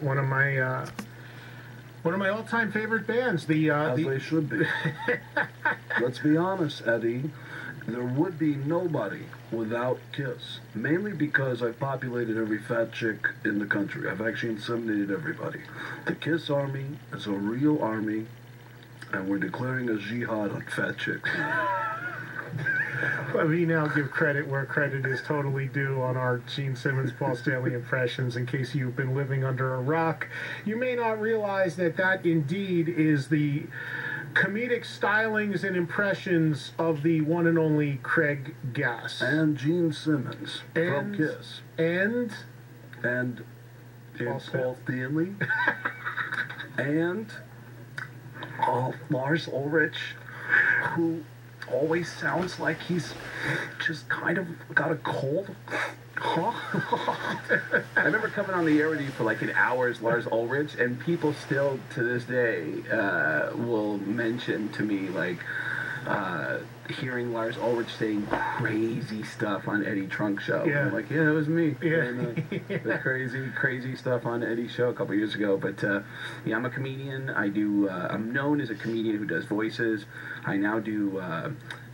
One of my all-time favorite bands. As they should be. Let's be honest, Eddie. There would be nobody without Kiss. Mainly because I've populated every fat chick in the country. I've actually inseminated everybody. The Kiss Army is a real army, and we're declaring a jihad on fat chicks. We now give credit where credit is totally due on our Gene Simmons, Paul Stanley impressions. In case you've been living under a rock, you may not realize that indeed is the comedic stylings and impressions of the one and only Craig Gass. And Gene Simmons from Kiss. And Paul Stanley. And Lars Ulrich, who always sounds like he's just kind of got a cold. Huh? I remember coming on the air with you for like an hour as Lars Ulrich, and people still to this day will mention to me like hearing Lars Ulrich saying crazy stuff on Eddie Trunk's show. Yeah. I'm like, yeah, that was me. Yeah. And, the crazy stuff on Eddie's show a couple years ago. But yeah, I'm a comedian. I'm known as a comedian who does voices. I now do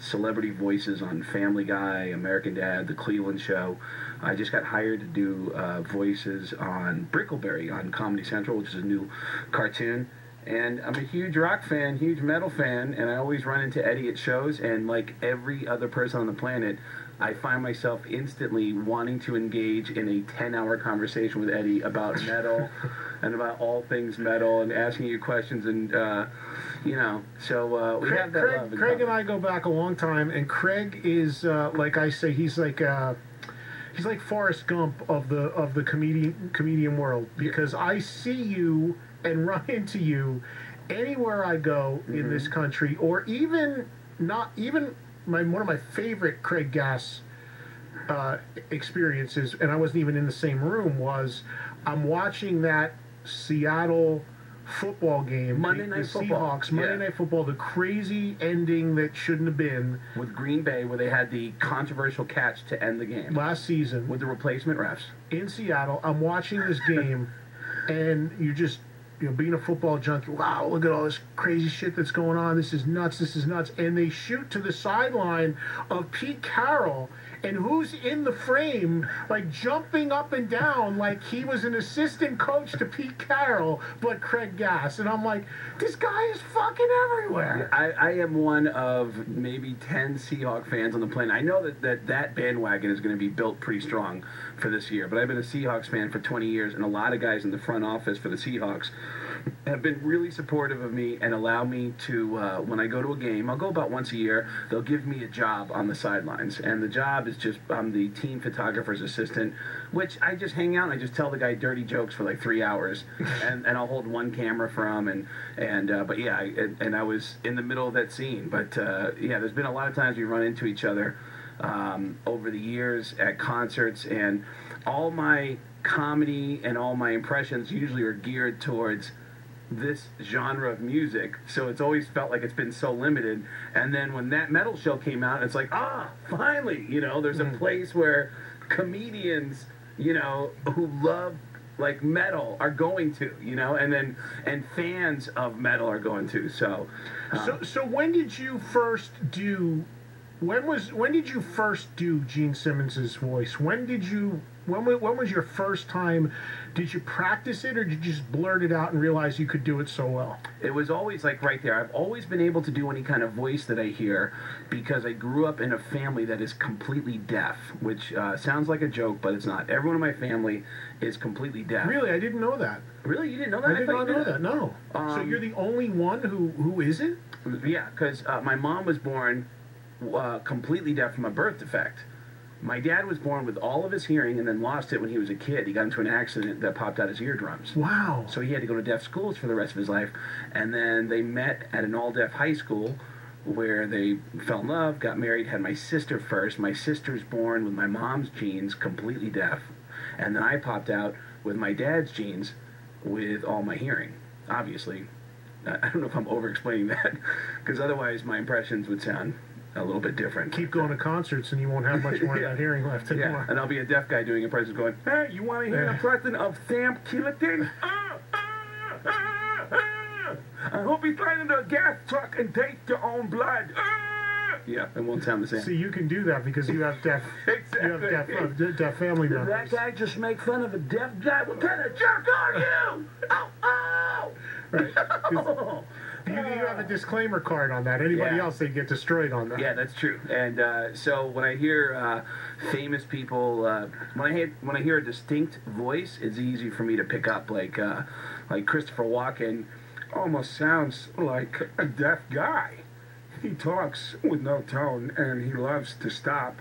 celebrity voices on Family Guy, American Dad, The Cleveland Show. I just got hired to do voices on Brickleberry on Comedy Central, which is a new cartoon. And I'm a huge rock fan, huge metal fan, and I always run into Eddie at shows, and like every other person on the planet, I find myself instantly wanting to engage in a 10-hour conversation with Eddie about metal and about all things metal and asking you questions and, so we have that love. Craig and I go back a long time, and Craig is, like I say, he's like Forrest Gump of the comedian world, because I see you and run into you anywhere I go in this country, or even one of my favorite Craig Gass experiences, and I wasn't even in the same room, was I'm watching that Seattle football game, Monday Night Football. Seahawks, Monday Night Football, the crazy ending that shouldn't have been. With Green Bay, where they had the controversial catch to end the game. Last season. With the replacement refs. In Seattle, I'm watching this game, and you're just, being a football junkie, wow, look at all this crazy shit that's going on. This is nuts. And they shoot to the sideline of Pete Carroll, and who's in the frame, like jumping up and down like he was an assistant coach to Pete Carroll, but Craig Gass. And I'm like, this guy is fucking everywhere. I am one of maybe 10 Seahawk fans on the planet. I know that bandwagon is going to be built pretty strong for this year, but I've been a Seahawks fan for 20 years, and a lot of guys in the front office for the Seahawks have been really supportive of me and allow me to, when I go to a game, I'll go about once a year, they'll give me a job on the sidelines. And the job is just, I'm the team photographer's assistant, which I just hang out and I just tell the guy dirty jokes for like 3 hours. and I'll hold one camera for him. But yeah, I was in the middle of that scene. But yeah, there's been a lot of times we run into each other over the years at concerts, and all my comedy and all my impressions usually are geared towards this genre of music, so it's always felt like it's been so limited. And then when that metal show came out, it's like, finally, there's a place where comedians, who love like metal are going to, and fans of metal are going to. So when did you first do? When did you first do Gene Simmons's voice? When was your first time? Did you practice it, or did you just blurt it out and realize you could do it so well? It was always like right there. I've always been able to do any kind of voice that I hear because I grew up in a family that is completely deaf, which sounds like a joke, but it's not. Everyone in my family is completely deaf. Really? I didn't know that. Really? You didn't know that? I did not know that, no. So you're the only one who isn't? Yeah, because my mom was born completely deaf from a birth defect. My dad was born with all of his hearing and then lost it when he was a kid. He got into an accident that popped out his eardrums. Wow. So he had to go to deaf schools for the rest of his life. And then they met at an all-deaf high school where they fell in love, got married, had my sister first. My sister's born with my mom's genes, completely deaf. And then I popped out with my dad's genes with all my hearing, obviously. I don't know if I'm over-explaining that, because otherwise my impressions would sound a little bit different. Keep going to concerts and you won't have much more of that hearing left anymore. And I'll be a deaf guy doing impressions going, hey, you want to hear an impression of Sam Kinison? I hope he's flying into a gas truck and taste your own blood. Yeah, it won't sound the same. See, you can do that because you have deaf, Exactly. you have deaf family Did members. that guy just make fun of a deaf guy? What kind of jerk are you? Oh, oh! Right. 'Cause you have a disclaimer card on that. Anybody else, they get destroyed on that. Yeah, that's true. And so when I hear famous people, when I hear a distinct voice, it's easy for me to pick up. Like Christopher Walken almost sounds like a deaf guy. He talks with no tone, and he loves to stop,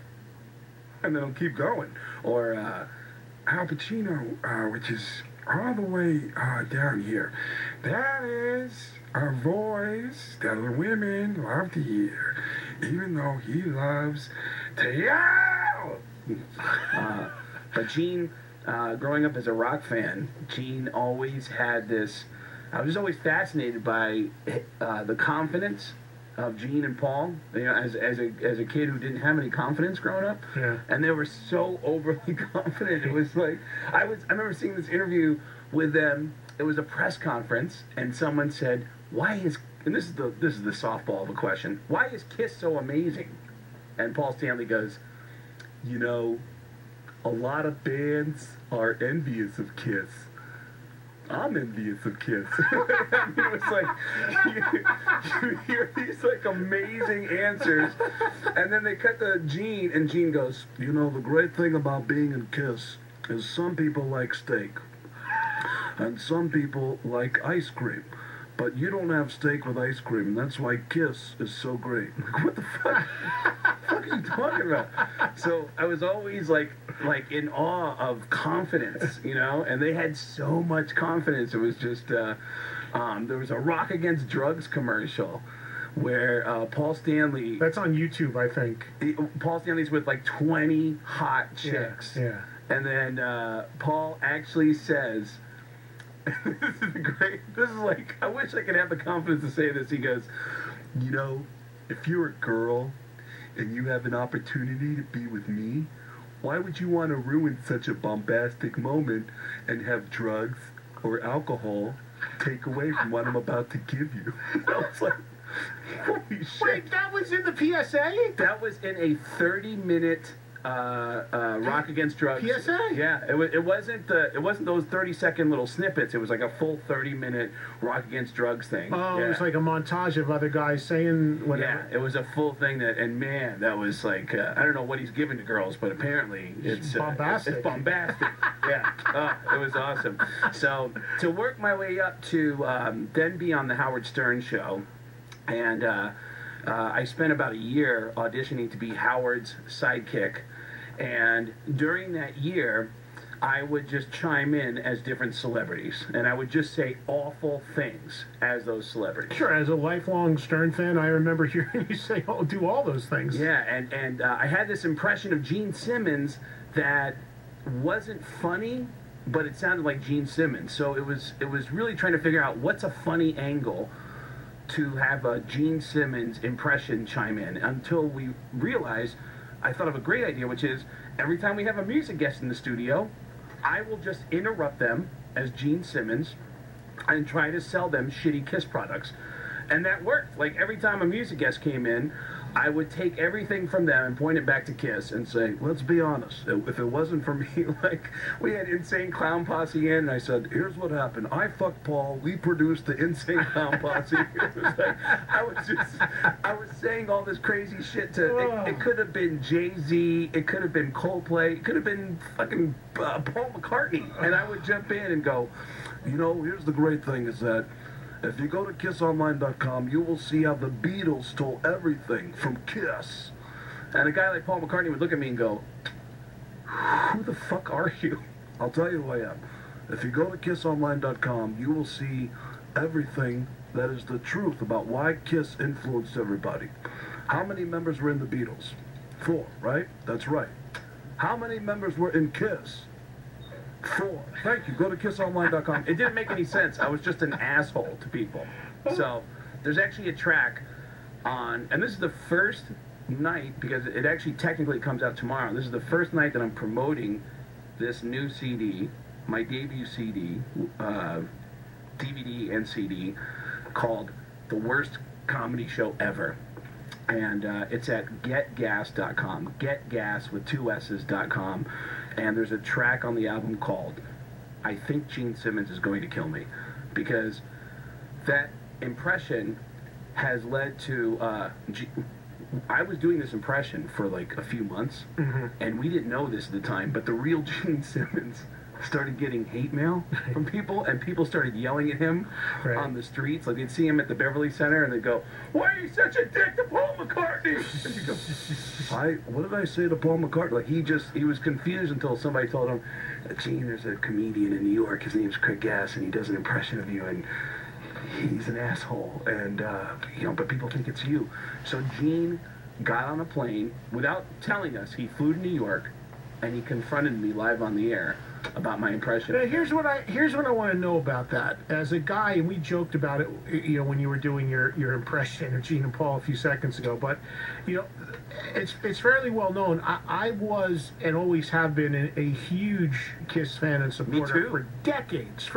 and then he'll keep going. Or Al Pacino, which is all the way down here. That is a voice that the women love to hear, even though he loves to yell. But Gene, growing up as a rock fan, Gene always had this. I was always fascinated by the confidence of Gene and Paul. You know, as a kid who didn't have any confidence growing up, and they were so overly confident. It was like I remember seeing this interview with them. It was a press conference, and someone said, "Why is?" And this is the softball of a question. Why is Kiss so amazing? And Paul Stanley goes, "You know, a lot of bands are envious of Kiss. I'm envious of Kiss." I mean, it was like you hear these like amazing answers, and then they cut to Gene, and Gene goes, You know, the great thing about being in Kiss is some people like steak, and some people like ice cream. But you don't have steak with ice cream, and that's why Kiss is so great. Like, what the fuck? What are you talking about? So I was always like in awe of confidence, you know, and they had so much confidence. It was just there was a Rock Against Drugs commercial where Paul Stanley. That's on YouTube, I think. Paul Stanley's with like 20 hot chicks. Yeah. And then Paul actually says, this is great. This is like, I wish I could have the confidence to say this. He goes, you know, if you're a girl and you have an opportunity to be with me, why would you want to ruin such a bombastic moment and have drugs or alcohol take away from what I'm about to give you? I was like, holy shit. Wait, that was in the PSA? that was in a 30-minute Rock Against Drugs PSA? Yeah, it wasn't those 30-second little snippets. It was like a full 30-minute Rock Against Drugs thing. Oh, yeah. it was like a montage of other guys saying whatever. Yeah, it was a full thing and man, that was like I don't know what he's giving to girls, but apparently it's bombastic. It's bombastic. Yeah, it was awesome. So to work my way up to then be on the Howard Stern show, and I spent about a year auditioning to be Howard's sidekick. And during that year, I would just chime in as different celebrities, and I would just say awful things as those celebrities. Sure, as a lifelong Stern fan, I remember hearing you say, "Oh, do all those things." Yeah, and I had this impression of Gene Simmons that wasn't funny, but it sounded like Gene Simmons. So it was really trying to figure out what's a funny angle to have a Gene Simmons impression chime in, until we realized I thought of a great idea, which is every time we have a music guest in the studio, I will just interrupt them as Gene Simmons and try to sell them shitty Kiss products. And that worked. Like every time a music guest came in, I would take everything from them and point it back to Kiss and say, let's be honest, if it wasn't for me, like, we had Insane Clown Posse in, and I said, here's what happened. I fucked Paul, we produced the Insane Clown Posse. It was like, I was saying all this crazy shit it could have been Jay-Z, it could have been Coldplay, it could have been fucking Paul McCartney. And I would jump in and go, you know, here's the great thing is that if you go to KissOnline.com, you will see how the Beatles stole everything from Kiss. And a guy like Paul McCartney would look at me and go, who the fuck are you? I'll tell you who I am. If you go to KissOnline.com, you will see everything that is the truth about why Kiss influenced everybody. How many members were in the Beatles? 4, right? That's right. How many members were in Kiss? 4. Thank you. Go to KissOnline.com. It didn't make any sense. I was just an asshole to people. So there's actually a track on, and this is the first night, because it actually technically comes out tomorrow. This is the first night that I'm promoting this new CD, my debut CD, DVD and CD, called The Worst Comedy Show Ever. And it's at getgas.com. Getgas with 2 S's.com. And there's a track on the album called I Think Gene Simmons Is Going to Kill Me. Because that impression has led to... I was doing this impression for like a few months, and we didn't know this at the time, but the real Gene Simmons started getting hate mail from people, and people started yelling at him on the streets. Like, they'd see him at the Beverly Center, and they'd go, "Why are you such a dick to Paul McCartney?" And he'd go, what did I say to Paul McCartney? like, he was confused until somebody told him, "Gene, there's a comedian in New York, his name's Craig Gass, and he does an impression of you, and he's an asshole, and but people think it's you." So Gene got on a plane without telling us. He flew to New York, and he confronted me live on the air about my impression. Now, here's what I want to know about that. As a guy, and we joked about it, when you were doing your impression of Gene and Paul a few seconds ago. But it's fairly well known. I was and always have been a huge Kiss fan and supporter for decades.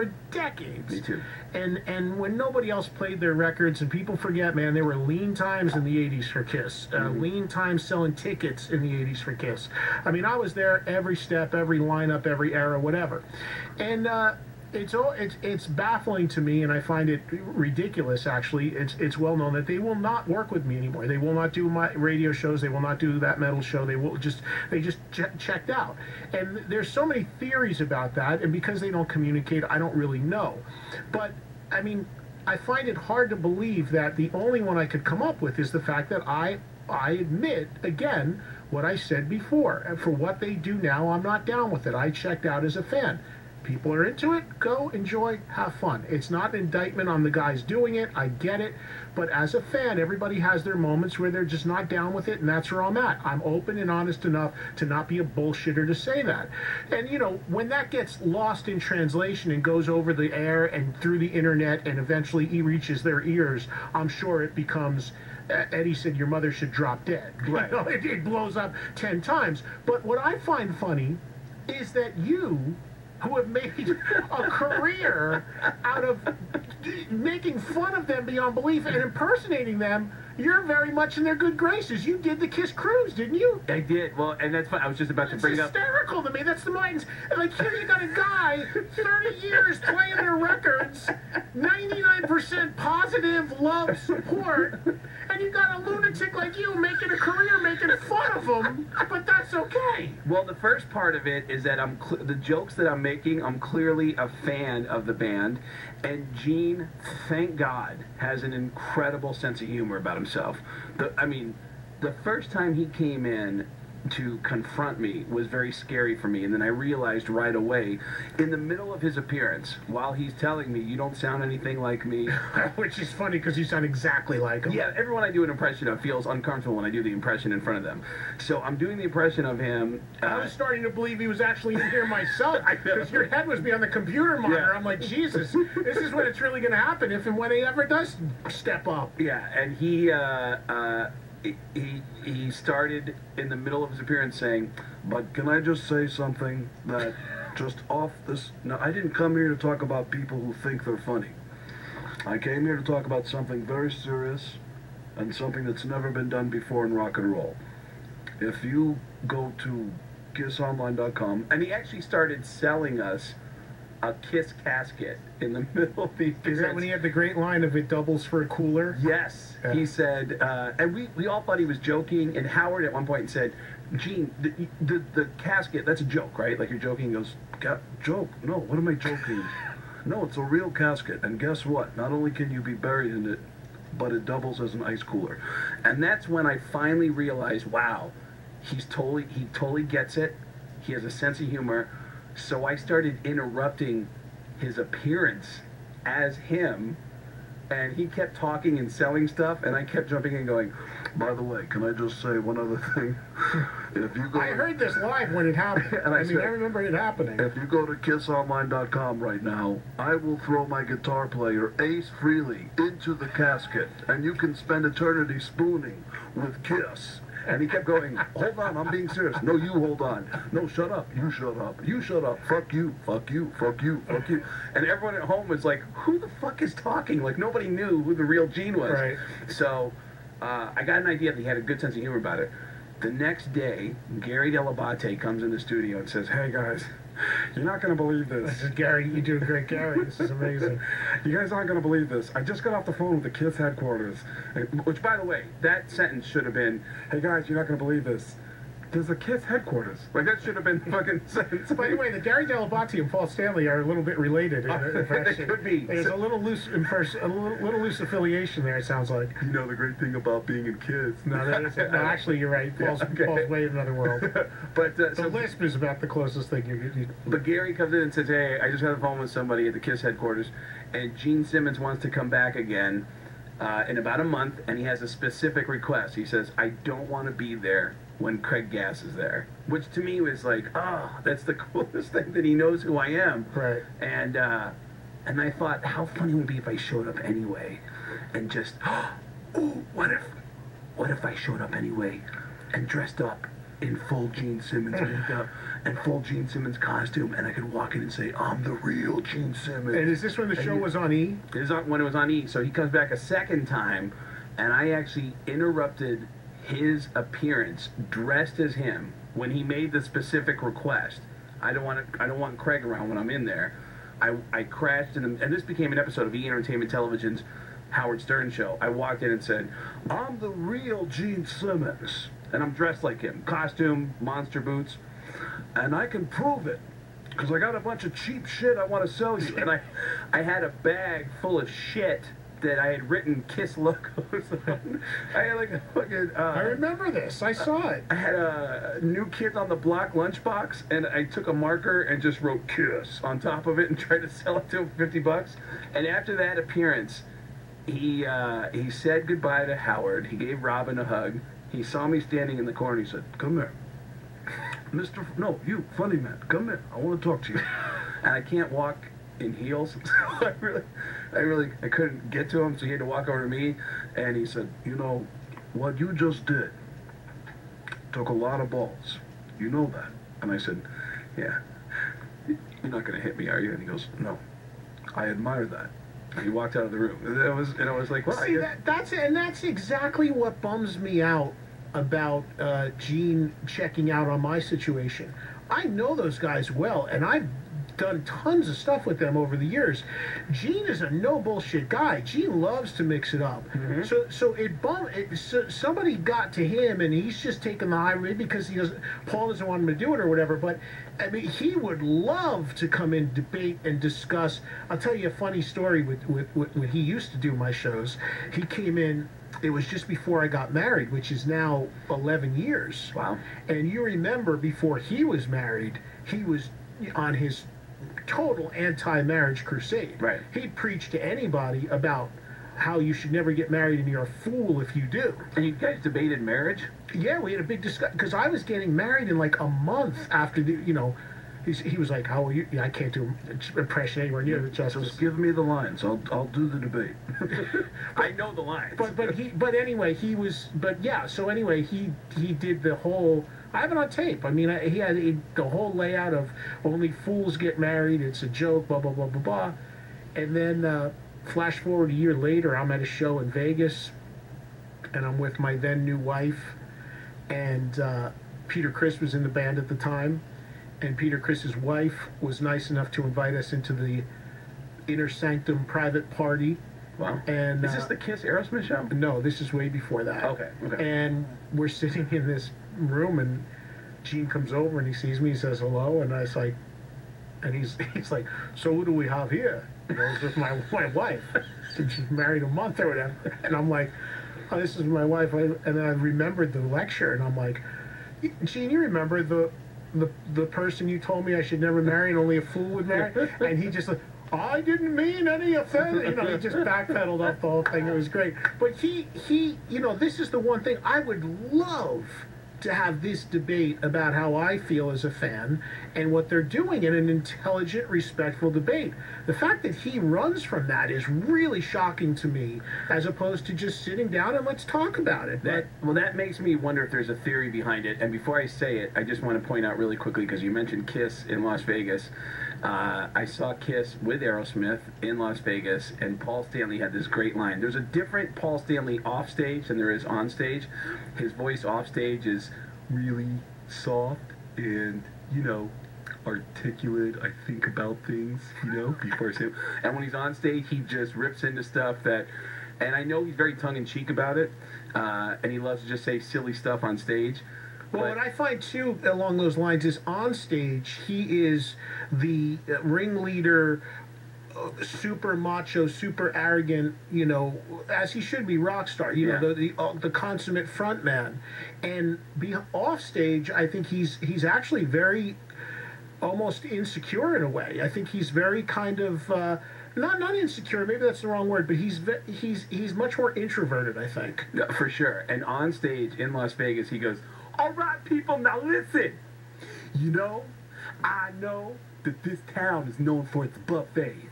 Me too. And when nobody else played their records, and people forget, man, there were lean times in the 80s for Kiss. Lean times selling tickets in the 80s for Kiss. I mean, I was there every step, every lineup, every era, whatever. And it's baffling to me, and I find it ridiculous, actually. It's well known that they will not work with me anymore. They will not do my radio shows. They will not do that metal show. They just checked out. And there's so many theories about that, and because they don't communicate, I don't really know. But, I mean, I find it hard to believe that the only one I could come up with is the fact that I admit, again, what I said before. And for what they do now, I'm not down with it. I checked out as a fan. People are into it, go, enjoy, have fun. It's not an indictment on the guys doing it, I get it, but as a fan, everybody has their moments where they're just not down with it, and that's where I'm at. I'm open and honest enough to not be a bullshitter to say that. And, when that gets lost in translation and goes over the air and through the internet and eventually reaches their ears, I'm sure it becomes... Eddie said your mother should drop dead. Right. It blows up 10 times. But what I find funny is that you, who have made a career out of making fun of them beyond belief and impersonating them, you're very much in their good graces. You did the Kiss Cruise, didn't you? I did. Well, and that's fun. I was just about to bring up... It's hysterical to me. That's the minds. Like, here you got a guy, 30 years playing their records, 99% positive love support, and you got a lunatic like you making a career making fun of them, but that's okay. Well, the first part of it is that the jokes that I'm making, I'm clearly a fan of the band, and Gene, thank God, has an incredible sense of humor about himself. The first time he came in to confront me was very scary for me, and then I realized right away, in the middle of his appearance, while he's telling me, "You don't sound anything like me," which is funny because you sound exactly like him. Yeah, everyone I do an impression of feels uncomfortable when I do the impression in front of them. So I'm doing the impression of him. I was starting to believe he was actually in here myself, because your head was behind the computer monitor. I'm like, Jesus, this is when it's really going to happen if and when he ever does step up. Yeah, and he started in the middle of his appearance saying, "But can I just say something that just off this... Now, I didn't come here to talk about people who think they're funny. I came here to talk about something very serious and something that's never been done before in rock and roll. If you go to kissonline.com..." And he actually started selling us a Kiss casket in the middle of the appearance. Is that when he had the great line of "it doubles for a cooler"? Yes. Yeah. He said, and we all thought he was joking, and Howard at one point said, "Gene, the casket, that's a joke, right? Like, you're joking." He goes, "Joke? No, what am I joking? No, it's a real casket, and guess what? Not only can you be buried in it, but it doubles as an ice cooler." And that's when I finally realized, wow, he totally gets it. He has a sense of humor. So I started interrupting his appearance as him, and he kept talking and selling stuff, and I kept jumping in going, "By the way, can I just say one other thing? If you go..." I heard this live when it happened. And I remember it happening. "If you go to kissonline.com right now, I will throw my guitar player, Ace Frehley, into the casket, and you can spend eternity spooning with Kiss And he kept going, hold on, I'm being serious. No, you hold on. No, shut up. You shut up. You shut up. Fuck you. Fuck you. Fuck you. Fuck you. And everyone at home was like, who the fuck is talking? Like, nobody knew who the real Gene was. Right. So I got an idea that he had a good sense of humor about it. The next day, Gary Delabate comes in the studio and says, hey, guys, you're not going to believe this. This is Gary. You're doing great, Gary. This is amazing. You guys aren't going to believe this. I just got off the phone with the KISS headquarters. Which, by the way, that sentence should have been, Hey, guys, you're not going to believe this. There's a KISS headquarters. like, that should have been the fucking sentence. By the way, the Gary Delabate and Paul Stanley are a little bit related. They could be. There's a little loose, a little loose affiliation there. It sounds like. You know the great thing about being in KISS. No, that isn't. No, actually, you're right. Paul's way in another world. But The lisp is about the closest thing you. But Gary comes in and says, hey, I just had a phone with somebody at the KISS headquarters, and Gene Simmons wants to come back again in about a month, and he has a specific request. He says, I don't want to be there when Craig Gass is there. Which to me was like, oh, that's the coolest thing, that he knows who I am. Right. And I thought, how funny would it be if I showed up anyway and just, oh, what if I showed up anyway and dressed up in full Gene Simmons makeup and full Gene Simmons costume, and I could walk in and say, I'm the real Gene Simmons. And is this when the show was on E? It is when it was on E. So he comes back a second time, and I actually interrupted his appearance dressed as him when he made the specific request. I don't want Craig around when I'm in there. I crashed in, and this became an episode of E! Entertainment Television's Howard Stern show. I walked in and said, I'm the real Gene Simmons, and I'm dressed like him, costume, monster boots, and I can prove it because I got a bunch of cheap shit I want to sell you. And I had a bag full of shit that I had written KISS logos on. I had like a fucking... I remember this. I saw it. I had a New Kids on the Block lunchbox, and I took a marker and just wrote KISS on top of it and tried to sell it to him for $50. And after that appearance, he said goodbye to Howard. He gave Robin a hug. He saw me standing in the corner. He said, come here. No, you, funny man, come here. I want to talk to you. And I can't walk in heels. So I couldn't get to him, so he had to walk over to me, and he said, you know, what you just did took a lot of balls. You know that. And I said, yeah. You're not going to hit me, are you? And he goes, no. I admire that. And he walked out of the room. And I was like, well, see, that's exactly what bums me out about Gene checking out on my situation. I know those guys well, and I've done tons of stuff with them over the years. Gene is a no bullshit guy. Gene loves to mix it up. Mm-hmm. So somebody got to him, and he's just taking the high road because Paul doesn't want him to do it or whatever. But I mean, he would love to come in, debate, and discuss. I'll tell you a funny story with when he used to do my shows. He came in. It was just before I got married, which is now 11 years. Wow. And you remember before he was married, he was on his total anti-marriage crusade. Right. He'd preach to anybody about how you should never get married and you're a fool if you do. And you guys debated marriage? Yeah, we had a big discussion because I was getting married in like a month after he was like, how are you? Yeah, I can't do impression anywhere near the justice. Just give me the lines. I'll do the debate. I know the lines. But anyway, so anyway, he did the whole. I have it on tape. I mean, he had the whole layout of only fools get married. It's a joke. Blah blah blah blah blah. And then flash forward a year later, I'm at a show in Vegas, and I'm with my then new wife, and Peter Criss was in the band at the time. And Peter Criss's wife was nice enough to invite us into the Inner Sanctum private party. Wow. And is this the KISS Aerosmith show? No, this is way before that. Okay. And we're sitting in this room, and Gene comes over and he sees me. He says hello, and I was like, and he's like, so who do we have here? You know, it's with my wife. And she's married a month or whatever. And I'm like, oh, this is my wife. And then I remembered the lecture, and I'm like, Gene, you remember the person you told me I should never marry and only a fool would marry? And he just like, I didn't mean any offense. You know, he just backpedaled up the whole thing. It was great. But he, this is the one thing I would love to have this debate about how I feel as a fan and what they're doing in an intelligent, respectful debate. The fact that he runs from that is really shocking to me, as opposed to just sitting down and let's talk about it. That makes me wonder if there's a theory behind it. And before I say it, I just want to point out really quickly, because you mentioned Kiss in Las Vegas. I saw Kiss with Aerosmith in Las Vegas, and Paul Stanley had this great line. There's a different Paul Stanley off stage than there is on stage. His voice off stage is really soft and, articulate. I think about things, before I say it. And when he's on stage, he just rips into stuff that, and I know he's very tongue-in-cheek about it, and he loves to just say silly stuff on stage. Well, what I find, too, along those lines is on stage, he is the ringleader, super macho, super arrogant, as he should be, rock star, the consummate front man. And off stage, I think he's actually very almost insecure in a way. I think he's very kind of not insecure, maybe that's the wrong word, but he's much more introverted, I think. No, for sure. And on stage in Las Vegas, he goes, "All right, people, now listen. I know that this town is known for its buffets.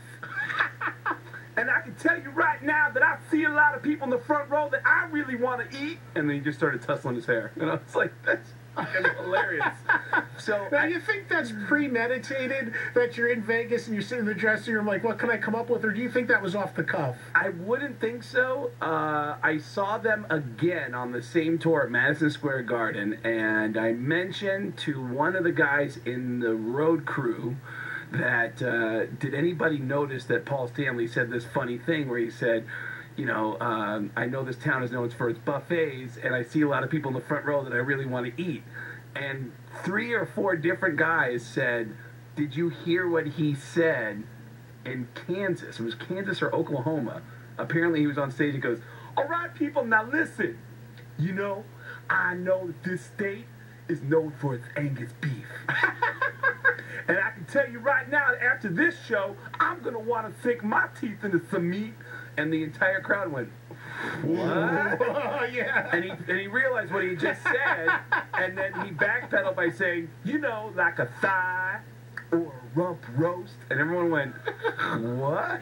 And I can tell you right now that I see a lot of people in the front row that I really want to eat." And then he just started tussling his hair. It's like, that's fucking hilarious. So now, you think that's premeditated, that you're in Vegas and you're sitting in the dressing room like, what can I come up with? Or do you think that was off the cuff? I wouldn't think so. I saw them again on the same tour at Madison Square Garden, and I mentioned to one of the guys in the road crew that, did anybody notice that Paul Stanley said this funny thing where he said, I know this town is known for its buffets, and I see a lot of people in the front row that I really want to eat. And 3 or 4 different guys said, "Did you hear what he said in Kansas?" It was Kansas or Oklahoma. Apparently he was on stage and goes, "All right, people, now listen. I know that this state is known for its Angus beef. And I can tell you right now, after this show, I'm going to want to sink my teeth into some meat." And the entire crowd went, "What?" Yeah. And he realized what he just said, and then he backpedaled by saying, "Like a thigh or a rump roast." And everyone went, "What?"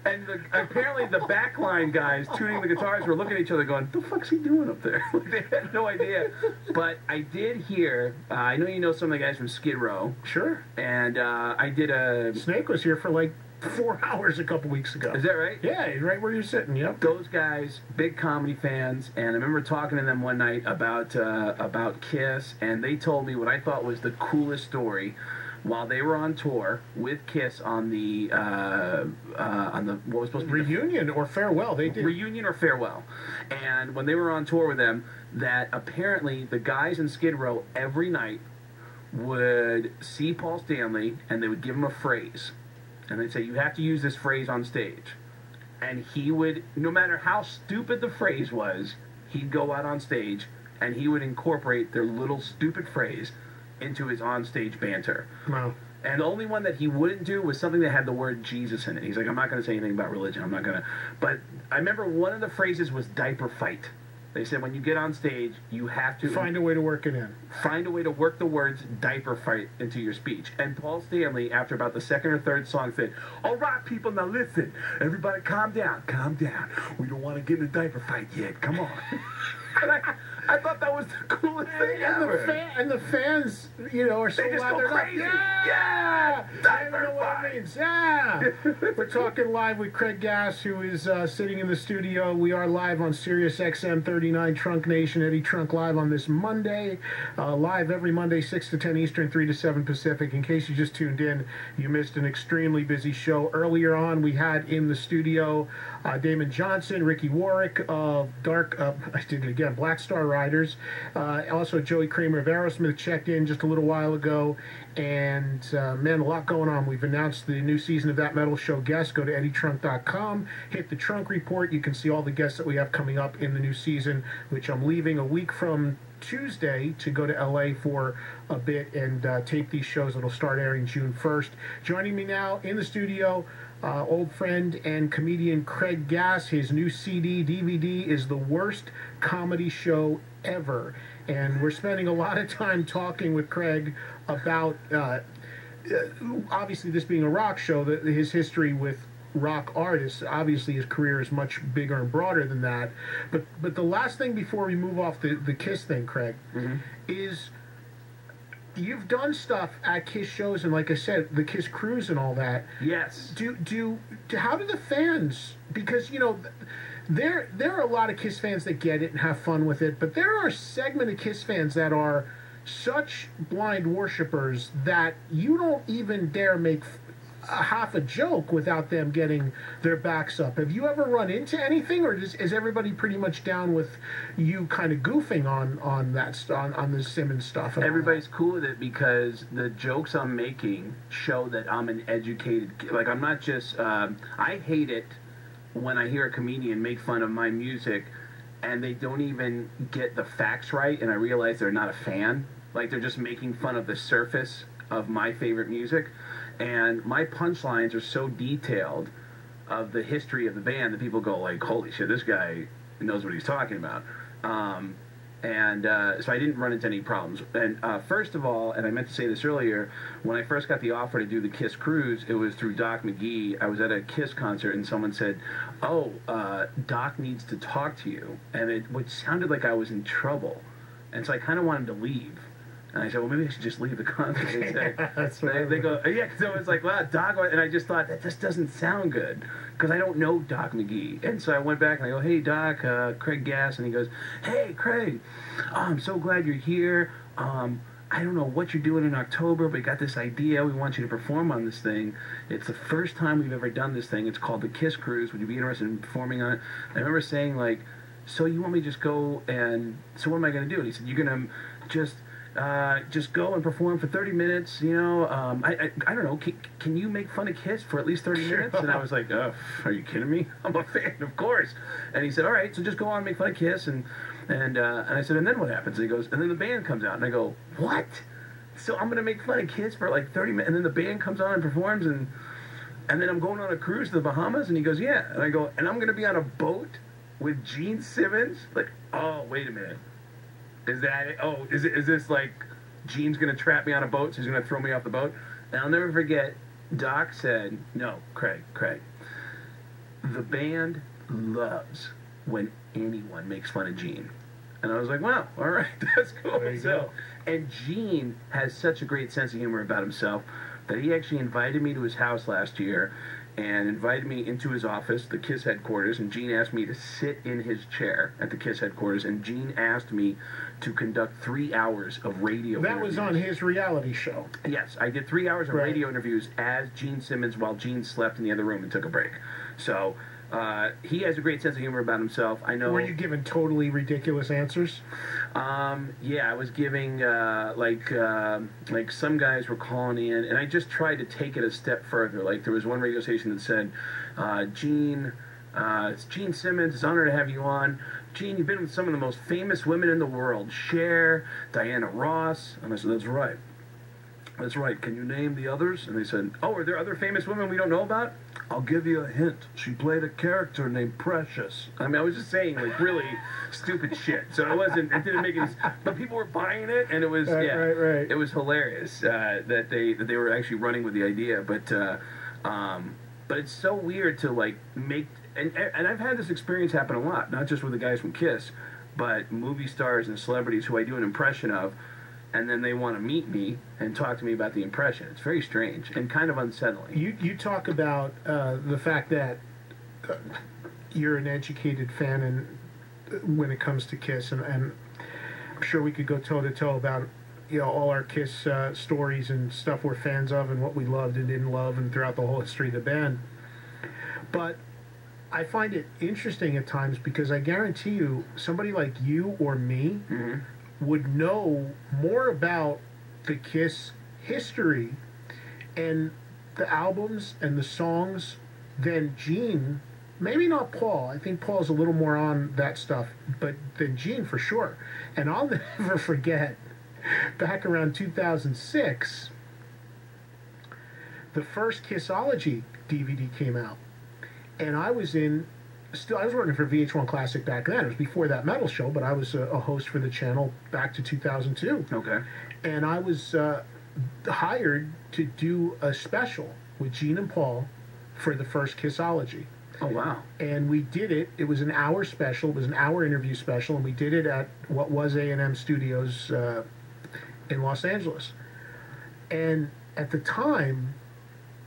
And apparently the backline guys tuning the guitars were looking at each other going, "The fuck's he doing up there?" They had no idea. But I did hear, I know you know some of the guys from Skid Row. Sure. And I did a... Snake was here for like 4 hours a couple weeks ago. Is that right? Yeah, right where you're sitting, yep. Those guys, big comedy fans, and I remember talking to them one night about Kiss, and they told me what I thought was the coolest story. While they were on tour with Kiss on the what was supposed to be reunion or farewell, they did reunion or farewell, and when they were on tour with them, that apparently the guys in Skid Row every night would see Paul Stanley and they would give him a phrase, and they'd say, "You have to use this phrase on stage," and he would, no matter how stupid the phrase was, he'd go out on stage and he would incorporate their little stupid phrase into his on-stage banter. Wow. And the only one that he wouldn't do was something that had the word Jesus in it. He's like, "I'm not going to say anything about religion. I'm not going to." But I remember one of the phrases was diaper fight. They said when you get on stage, you have to... find a way to work it in. Find a way to work the words diaper fight into your speech. And Paul Stanley, after about the second or third song, said, "All right, people, now listen. Everybody calm down. Calm down. We don't want to get in a diaper fight yet. Come on." And I thought that was the coolest thing ever. And the fans, are so they just lathered go crazy. up. Yeah! I don't know what it means. Yeah! We're talking live with Craig Gass, who is sitting in the studio. We are live on Sirius XM 39 Trunk Nation, Eddie Trunk Live on this Monday. Live every Monday, 6 to 10 Eastern, 3 to 7 Pacific. In case you just tuned in, you missed an extremely busy show. Earlier on, we had in the studio Damon Johnson, Ricky Warwick of I did it again, Black Star Riders. Also, Joey Kramer of Aerosmith checked in just a little while ago. And, man, a lot going on. We've announced the new season of That Metal Show guests. Go to eddietrunk.com, hit the Trunk Report. You can see all the guests that we have coming up in the new season, which I'm leaving a week from Tuesday to go to LA for a bit and tape these shows that'll start airing June 1st. Joining me now in the studio, old friend and comedian Craig Gass. His new CD, DVD is The Worst Comedy Show Ever. And we're spending a lot of time talking with Craig about, obviously this being a rock show, his history with rock artists. Obviously his career is much bigger and broader than that. But the last thing before we move off the Kiss thing, Craig, is you've done stuff at Kiss shows, and like I said, the Kiss Cruise and all that. Yes. How do the fans? Because there are a lot of Kiss fans that get it and have fun with it, but there are a segment of Kiss fans that are such blind worshippers that you don't even dare make half a joke without them getting their backs up. Have you ever run into anything, or is everybody pretty much down with you kind of goofing on that on the Simmons stuff? Everybody's cool with it because the jokes I'm making show that I'm an educated. Like, I'm not just. I hate it when I hear a comedian make fun of my music and they don't even get the facts right, and I realize they're not a fan. Like, they're just making fun of the surface of my favorite music. And my punchlines are so detailed of the history of the band that people go like, holy shit, this guy knows what he's talking about. So I didn't run into any problems. And first of all, and I meant to say this earlier, when I first got the offer to do the Kiss Cruise, it was through Doc McGee. I was at a Kiss concert and someone said, oh, Doc needs to talk to you. And which sounded like I was in trouble. And so I kind of wanted to leave. And I said, well, maybe I should just leave the concert. They go, yeah, because I was like, wow, Doc, and I just thought, that just doesn't sound good, because I don't know Doc McGee. And so I went back and I go, hey, Doc, Craig Gass, and he goes, hey, Craig, I'm so glad you're here. I don't know what you're doing in October, but we got this idea. We want you to perform on this thing. It's the first time we've ever done this thing. It's called the Kiss Cruise. Would you be interested in performing on it? I remember saying, like, so you want me to just go and, so what am I going to do? And he said, you're going to just go and perform for 30 minutes, I don't know, can you make fun of Kiss for at least 30 minutes? And I was like, oh, are you kidding me? I'm a fan, of course. And he said, all right, so just go on and make fun of Kiss. And I said, and then what happens? And he goes, and then the band comes out. And I go, what? So I'm going to make fun of Kiss for like 30 minutes, and then the band comes on and performs, and then I'm going on a cruise to the Bahamas? And he goes, yeah. And I go, and I'm going to be on a boat with Gene Simmons? Like, oh, wait a minute. Is that it? Oh, is this like Gene's going to trap me on a boat, so he's going to throw me off the boat? And I'll never forget, Doc said, no, Craig, the band loves when anyone makes fun of Gene. And I was like, wow, all right, that's cool. And Gene has such a great sense of humor about himself that he actually invited me to his house last year and invited me into his office, the Kiss headquarters, and Gene asked me to sit in his chair at the Kiss headquarters, and Gene asked me to conduct 3 hours of radio interviews. That was on his reality show. Yes, I did 3 hours of radio interviews as Gene Simmons while Gene slept in the other room and took a break. So he has a great sense of humor about himself. I know. Were you giving totally ridiculous answers? Yeah, I was giving like some guys were calling in, and I just tried to take it a step further. Like, there was one radio station that said, Gene, it's Gene Simmons. It's an honor to have you on. Gene, you've been with some of the most famous women in the world, Cher, Diana Ross. And I said, that's right. That's right. Can you name the others? And they said, oh, are there other famous women we don't know about? I'll give you a hint. She played a character named Precious. I mean, I was just saying, like, really stupid shit. So it didn't make any sense. But people were buying it, and it was, right. It was hilarious that they were actually running with the idea. But it's so weird to, like, make, and I've had this experience happen a lot, not just with the guys from Kiss, but movie stars and celebrities who I do an impression of, and then they want to meet me and talk to me about the impression. It's very strange and kind of unsettling. You talk about the fact that you're an educated fan, and when it comes to Kiss, and I'm sure we could go toe-to-toe about all our Kiss stories and stuff we're fans of and what we loved and didn't love and throughout the whole history of the band. But I find it interesting at times because I guarantee you somebody like you or me would know more about the Kiss history and the albums and the songs than Gene. Maybe not Paul. I think Paul's a little more on that stuff, but than Gene for sure. And I'll never forget, back around 2006, the first Kissology DVD came out, and I was working for VH1 Classic back then. It was before that metal show, but I was a host for the channel back to 2002. Okay. And I was hired to do a special with Gene and Paul for the first Kissology. Oh, wow. And we did it. It was an hour special. It was an hour interview special, and we did it at what was A&M Studios in Los Angeles. And at the time,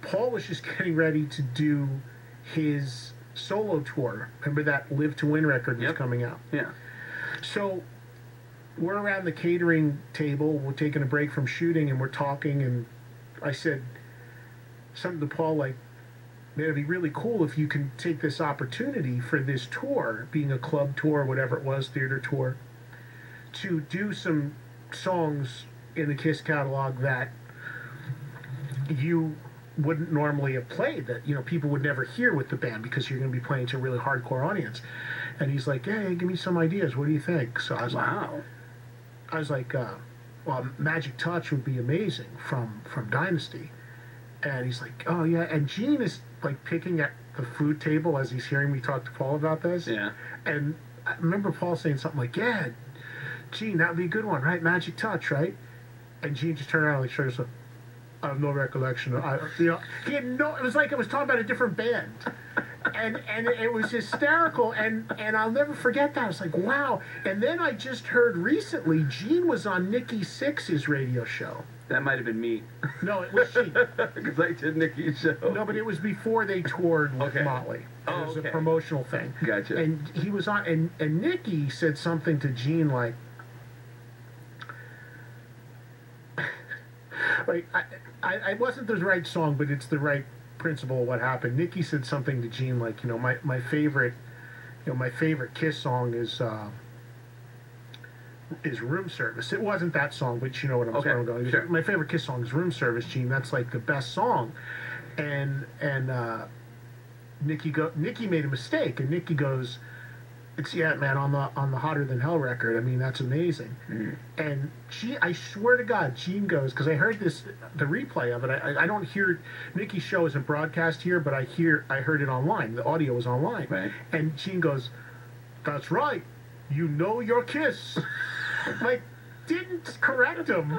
Paul was just getting ready to do his solo tour. Remember that Live to Win record was coming out? Yeah. So we're around the catering table. We're taking a break from shooting, and we're talking. And I said something to Paul like, man, it'd be really cool if you can take this opportunity for this tour, being a club tour, whatever it was, theater tour, to do some songs in the Kiss catalog that you wouldn't normally have played, that people would never hear with the band, because you're going to be playing to a really hardcore audience. And he's like, hey, give me some ideas. What do you think? So I was like, well, Magic Touch would be amazing from Dynasty. And he's like, oh yeah. And Gene is like picking at the food table as he's hearing me talk to Paul about this. Yeah. And I remember Paul saying something like, yeah, Gene, that would be a good one, right? Magic Touch, right? And Gene just turned around and like showed us, I have no recollection. He had no. It was like it was talking about a different band, and it was hysterical. And I'll never forget that. I was like, wow. And then I just heard recently, Gene was on Nikki Sixx's radio show. That might have been me. No, it was Gene. Because I did Nicky's show. No, but it was before they toured with Motley. It was a promotional thing. Gotcha. And he was on, and Nikki said something to Gene like I wasn't the right song, but it's the right principle of what happened. Nikki said something to Gene like, my favorite Kiss song is Room Service. It wasn't that song, but you know what I'm going. Sure. My favorite Kiss song is Room Service, Gene. That's like the best song. And Nikki made a mistake, and Nikki goes, it's man, on the Hotter Than Hell record. I mean, that's amazing. Mm. And I swear to God, Gene goes, because I heard the replay of it. I don't hear Nikki's show isn't broadcast here, but I heard it online. The audio was online. Right. And Gene goes, that's right. You know your Kiss. Like, didn't correct him.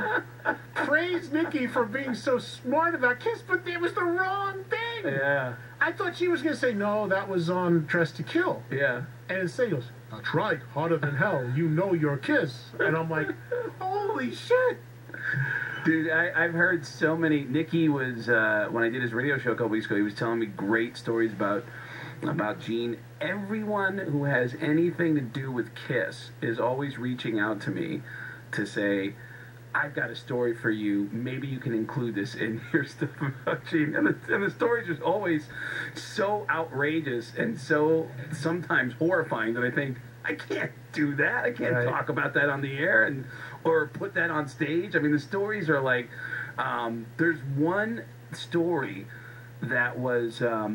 Praised Nikki for being so smart about Kiss, but it was the wrong thing. Yeah. I thought she was going to say, no, that was on Dress to Kill. Yeah. And instead he goes, that's right, Hotter Than Hell, you know your Kiss. And I'm like, holy shit. Dude, I've heard so many. Nicky was, when I did his radio show a couple weeks ago, he was telling me great stories about Gene. Everyone who has anything to do with Kiss is always reaching out to me to say, I've got a story for you. Maybe you can include this in your stuff about Gene. And the stories are always so outrageous and so sometimes horrifying that I think, I can't do that. I can't talk about that on the air or put that on stage. I mean, the stories are like, there's one story that was a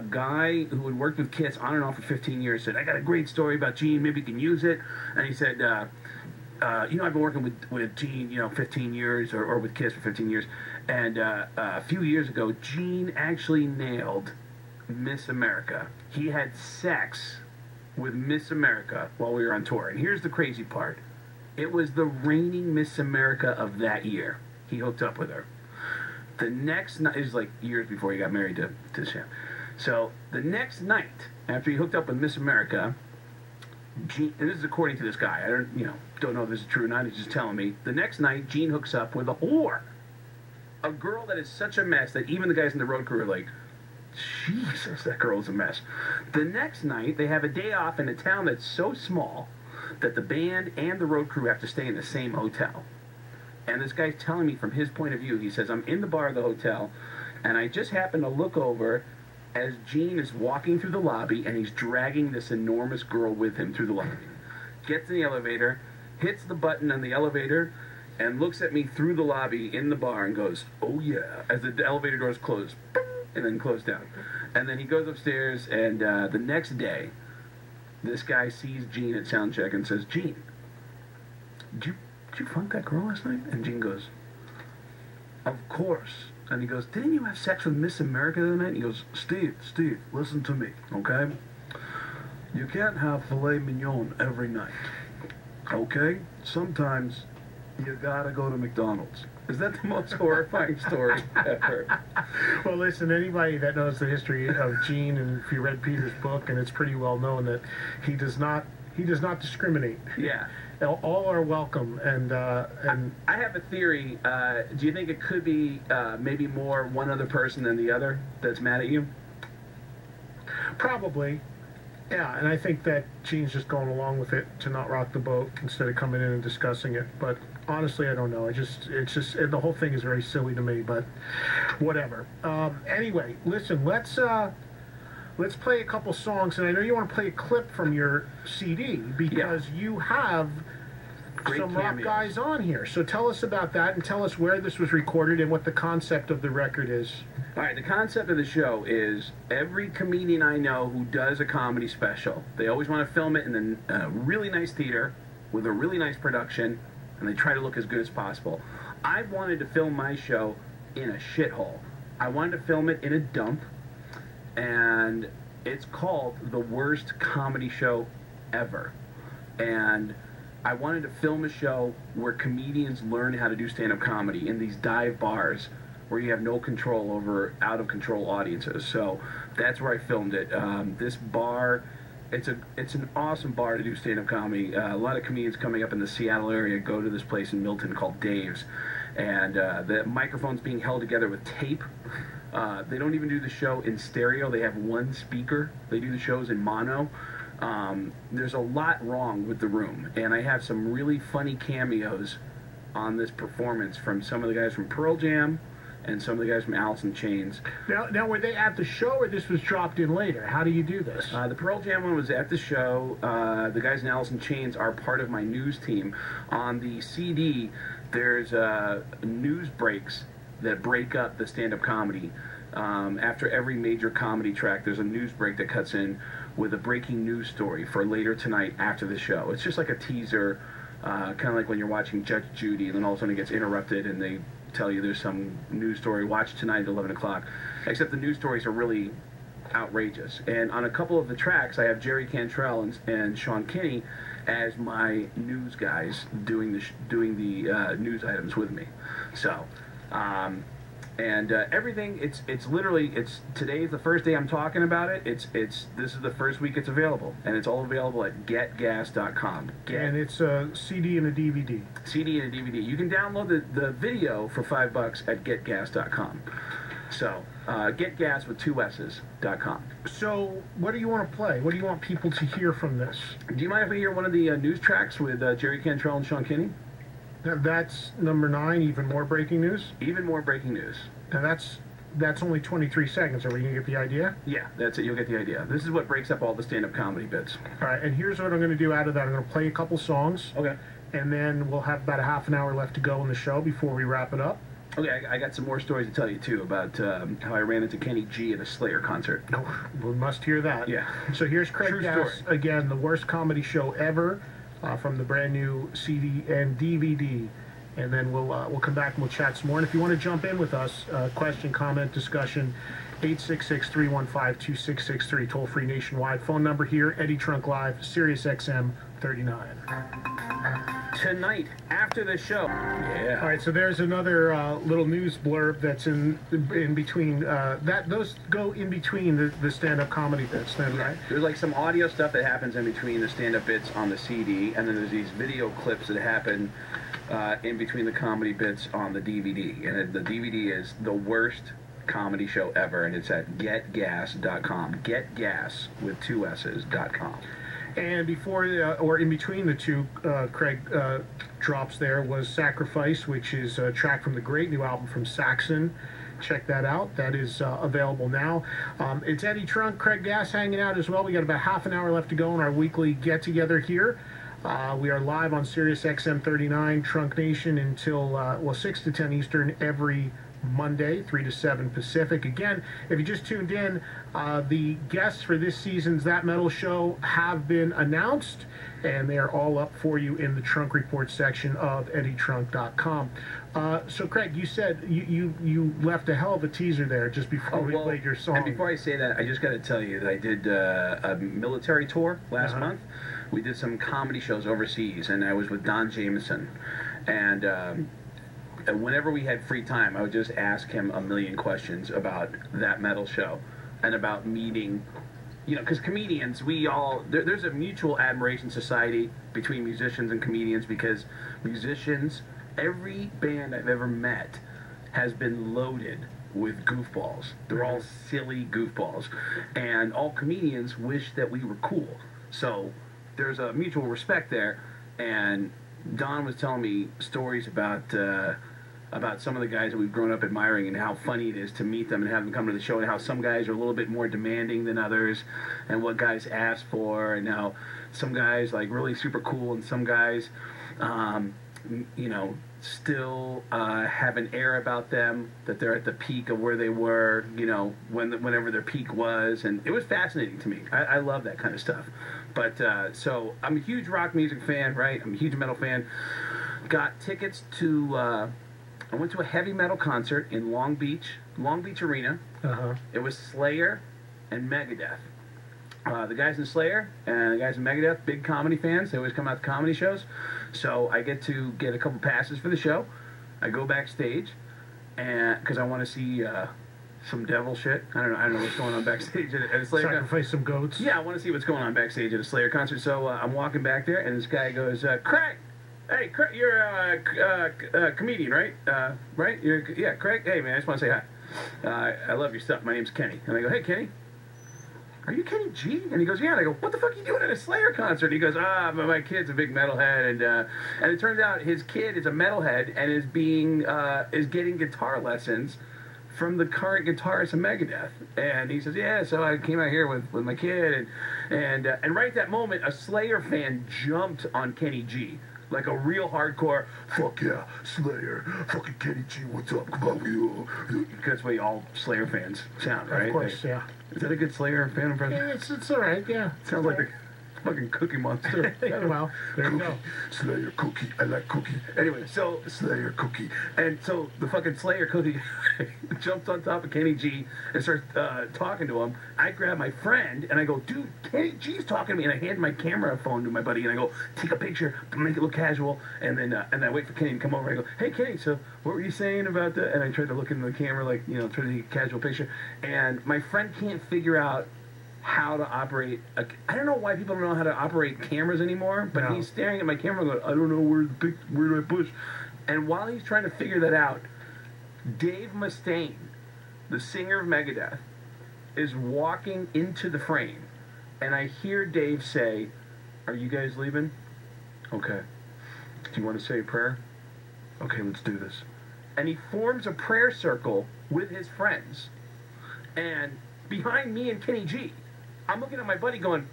guy who had worked with Kiss on and off for 15 years said, I got a great story about Gene. Maybe you can use it. And he said, I've been working with Gene, 15 years, or with Kiss for 15 years, and a few years ago, Gene actually nailed Miss America. He had sex with Miss America while we were on tour. And here's the crazy part. It was the reigning Miss America of that year. He hooked up with her. The next night, it was like years before he got married to Sam. So the next night, after he hooked up with Miss America, Gene, and this is according to this guy, I don't know if this is true or not, he's just telling me, the next night Gene hooks up with a whore. A girl that is such a mess that even the guys in the road crew are like, Jesus, that girl's a mess. The next night, they have a day off in a town that's so small that the band and the road crew have to stay in the same hotel. And this guy's telling me from his point of view, he says, I'm in the bar of the hotel, and I just happened to look over as Gene is walking through the lobby, and he's dragging this enormous girl with him through the lobby. Gets in the elevator, hits the button on the elevator, and looks at me through the lobby in the bar and goes, oh yeah, as the elevator doors close, and then close down. And then he goes upstairs, and the next day, this guy sees Gene at soundcheck and says, Gene, did you funk that girl last night? And Gene goes, of course. And he goes, didn't you have sex with Miss America the other night? And he goes, Steve, listen to me, okay? You can't have filet mignon every night, okay? Sometimes you gotta go to McDonald's. is that the most horrifying story ever? Well, listen, anybody that knows the history of Gene, and if you read Peter's book, and it's pretty well known that he does not discriminate. Yeah. All are welcome, and I have a theory. Do you think it could be maybe more one other person than the other that's mad at you? probably, yeah. And I think that Gene's just going along with it to not rock the boat instead of coming in and discussing it. But honestly, I don't know. The whole thing is very silly to me. But whatever. Anyway, listen. Let's play a couple songs, and I know you want to play a clip from your CD because you have Great some rock cameos. guys on here. So tell us about that, and tell us where this was recorded and what the concept of the record is. All right, the concept of the show is every comedian I know who does a comedy special, they always want to film it in a really nice theater with a really nice production, and they try to look as good as possible. I wanted to film my show in a shithole. I wanted to film it in a dump, and it's called The Worst Comedy Show Ever. And I wanted to film a show where comedians learn how to do stand-up comedy in these dive bars where you have no control over out-of-control audiences. So that's where I filmed it. This bar, it's an awesome bar to do stand-up comedy. A lot of comedians coming up in the Seattle area go to this place in Milton called Dave's. And the microphone's being held together with tape. They don't even do the show in stereo. They have one speaker. They do the shows in mono. There's a lot wrong with the room, and I have some really funny cameos on this performance from some of the guys from Pearl Jam and some of the guys from Alice in Chains. Now, were they at the show, or this was dropped in later? How do you do this? The Pearl Jam one was at the show. The guys in Alice in Chains are part of my news team. On the CD, there's news breaks that break up the stand-up comedy. After every major comedy track, there's a news break that cuts in with a breaking news story for later tonight after the show. It's just like a teaser, kind of like when you're watching Judge Judy, and then all of a sudden it gets interrupted and they tell you there's some news story. Watch tonight at 11 o'clock. Except the news stories are really outrageous. And on a couple of the tracks, I have Jerry Cantrell and Sean Kinney as my news guys doing the news items with me. So. Everything, it's literally, today's the first day I'm talking about it. This is the first week it's available, and it's all available at getgas.com. And it's a CD and a DVD. CD and a DVD. You can download the video for $5 at getgas.com. So, getgas with 2 S's.com. So, what do you want to play? What do you want people to hear from this? Do you mind if we hear one of the news tracks with Jerry Cantrell and Sean Kinney? That's number 9, even more breaking news? Even more breaking news. Now that's only 23 seconds. Are we going to get the idea? Yeah, that's it. You'll get the idea. This is what breaks up all the stand-up comedy bits. All right, and here's what I'm going to do out of that. I'm going to play a couple songs. Okay. And then we'll have about a half an hour left to go in the show before we wrap it up. Okay, I got some more stories to tell you, too, about how I ran into Kenny G at a Slayer concert. Oh, we must hear that. Yeah. So here's Craig True Gass, story. again, The Worst Comedy Show Ever, from the brand new CD and DVD. And then we'll come back and we'll chat some more. And if you want to jump in with us, question, comment, discussion, 866-315-2663, toll-free nationwide. Phone number here, Eddie Trunk Live, Sirius XM 39. Tonight, after the show. Yeah. All right, so there's another little news blurb that's in between. Those go in between the stand-up comedy bits, then, right? There's like some audio stuff that happens in between the stand-up bits on the CD, and then there's these video clips that happen in between the comedy bits on the DVD. And the DVD is The Worst Comedy Show Ever, and it's at getgas.com. Getgas with 2 S's.com. And before, or in between the two, Craig drops there was Sacrifice, which is a track from the great new album from Saxon. Check that out. That is available now. It's Eddie Trunk, Craig Gass hanging out as well. We got about half an hour left to go in our weekly get-together here. We are live on Sirius XM 39, Trunk Nation, until 6 to 10 Eastern every Monday, 3 to 7 Pacific. Again, if you just tuned in, the guests for this season's That Metal Show have been announced, and they are all up for you in the Trunk Report section of EddieTrunk.com. So, Craig, you said you left a hell of a teaser there just before we played your song. And before I say that, I just got to tell you that I did a military tour last month. We did some comedy shows overseas, and I was with Don Jameson. And whenever we had free time, I would just ask him a million questions about That Metal Show and about meeting, you know, because comedians, there's a mutual admiration society between musicians and comedians, because musicians, every band I've ever met has been loaded with goofballs. They're all silly goofballs. And all comedians wish that we were cool. So there's a mutual respect there. And Don was telling me stories about some of the guys that we've grown up admiring and how funny it is to meet them and have them come to the show, and how some guys are a little bit more demanding than others, and what guys ask for, and how some guys like really super cool, and some guys, you know, still have an air about them that they're at the peak of where they were, you know, whenever their peak was. And it was fascinating to me. I love that kind of stuff. But so I'm a huge rock music fan, right? I'm a huge metal fan. Got tickets to I went to a heavy metal concert in Long Beach Arena. It was Slayer and Megadeth. The guys in Slayer and the guys in Megadeth, big comedy fans. They always come out to comedy shows. So I get to get a couple passes for the show. I go backstage, and because I want to see some devil shit. I don't know what's going on backstage at a Slayer concert. Sacrifice some goats. Yeah, I want to see what's going on backstage at a Slayer concert. So I'm walking back there, and this guy goes, Craig. Hey, Craig, you're a comedian, right? Right? Yeah, Craig. Hey, man, I just want to say hi. I love your stuff. My name's Kenny. And I go, hey, Kenny, are you Kenny G? And he goes, yeah. And I go, what the fuck are you doing at a Slayer concert? And he goes, my kid's a big metalhead, and it turns out his kid is a metalhead and is getting guitar lessons from the current guitarist of Megadeth. And he says, yeah, so I came out here with my kid, and right at that moment, a Slayer fan jumped on Kenny G. Like a real hardcore, fuck yeah, Slayer, fucking Kenny G, what's up, come on, you. That's the way all Slayer fans sound, right? Of course, yeah. Is that a good Slayer fan impression? Yeah, it's all right, yeah. Sounds like a fucking Cookie Monster. Well, there you go. Slayer Cookie, I like Cookie. Anyway, so Slayer Cookie. And so the fucking Slayer Cookie jumps on top of Kenny G and starts talking to him. I grab my friend and I go, dude, Kenny G's talking to me. And I hand my camera phone to my buddy and I go, take a picture to make it look casual. And then I wait for Kenny to come over. I go, hey, Kenny, so what were you saying about that? And I tried to look into the camera, like, you know, try to take a casual picture. And my friend can't figure out how to operate I don't know why people don't know how to operate cameras anymore, but he's staring at my camera going, I don't know where do I push. And while he's trying to figure that out, Dave Mustaine, the singer of Megadeth, is walking into the frame, and I hear Dave say, are you guys leaving? Okay. Do you want to say a prayer? Okay, let's do this. And he forms a prayer circle with his friends, and behind me and Kenny G, I'm looking at my buddy going,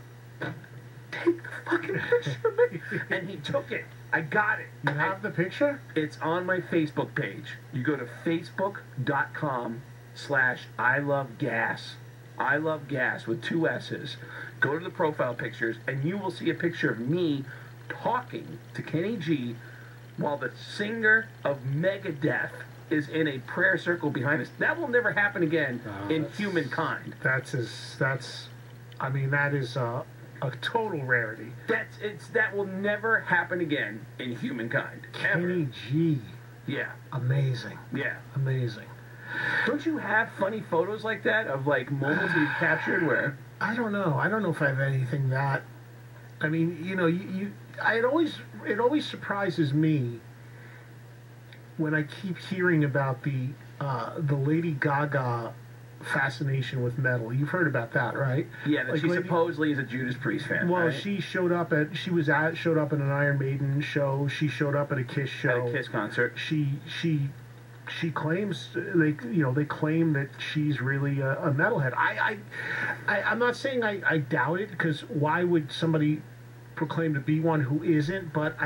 take the fucking picture of me. And he took it. I got it. You have the picture? It's on my Facebook page. You go to facebook.com/ILoveGas. I love gas with 2 S's. Go to the profile pictures, and you will see a picture of me talking to Kenny G while the singer of Megadeth is in a prayer circle behind us. That will never happen again in humankind. That is a total rarity. That will never happen again in humankind. Kenny G. Yeah. Amazing. Yeah. Amazing. Don't you have funny photos like that of like moments you've captured where? I don't know. I don't know if I have anything that. I mean, you know, it always surprises me when I keep hearing about the Lady Gaga fascination with metal. You've heard about that, right? Yeah, that like she supposedly is a Judas Priest fan. Well, right? She showed up at an Iron Maiden show. She showed up at a Kiss show. At a Kiss concert. She claims they claim that she's really a metalhead. I'm not saying I doubt it, because why would somebody proclaim to be one who isn't? But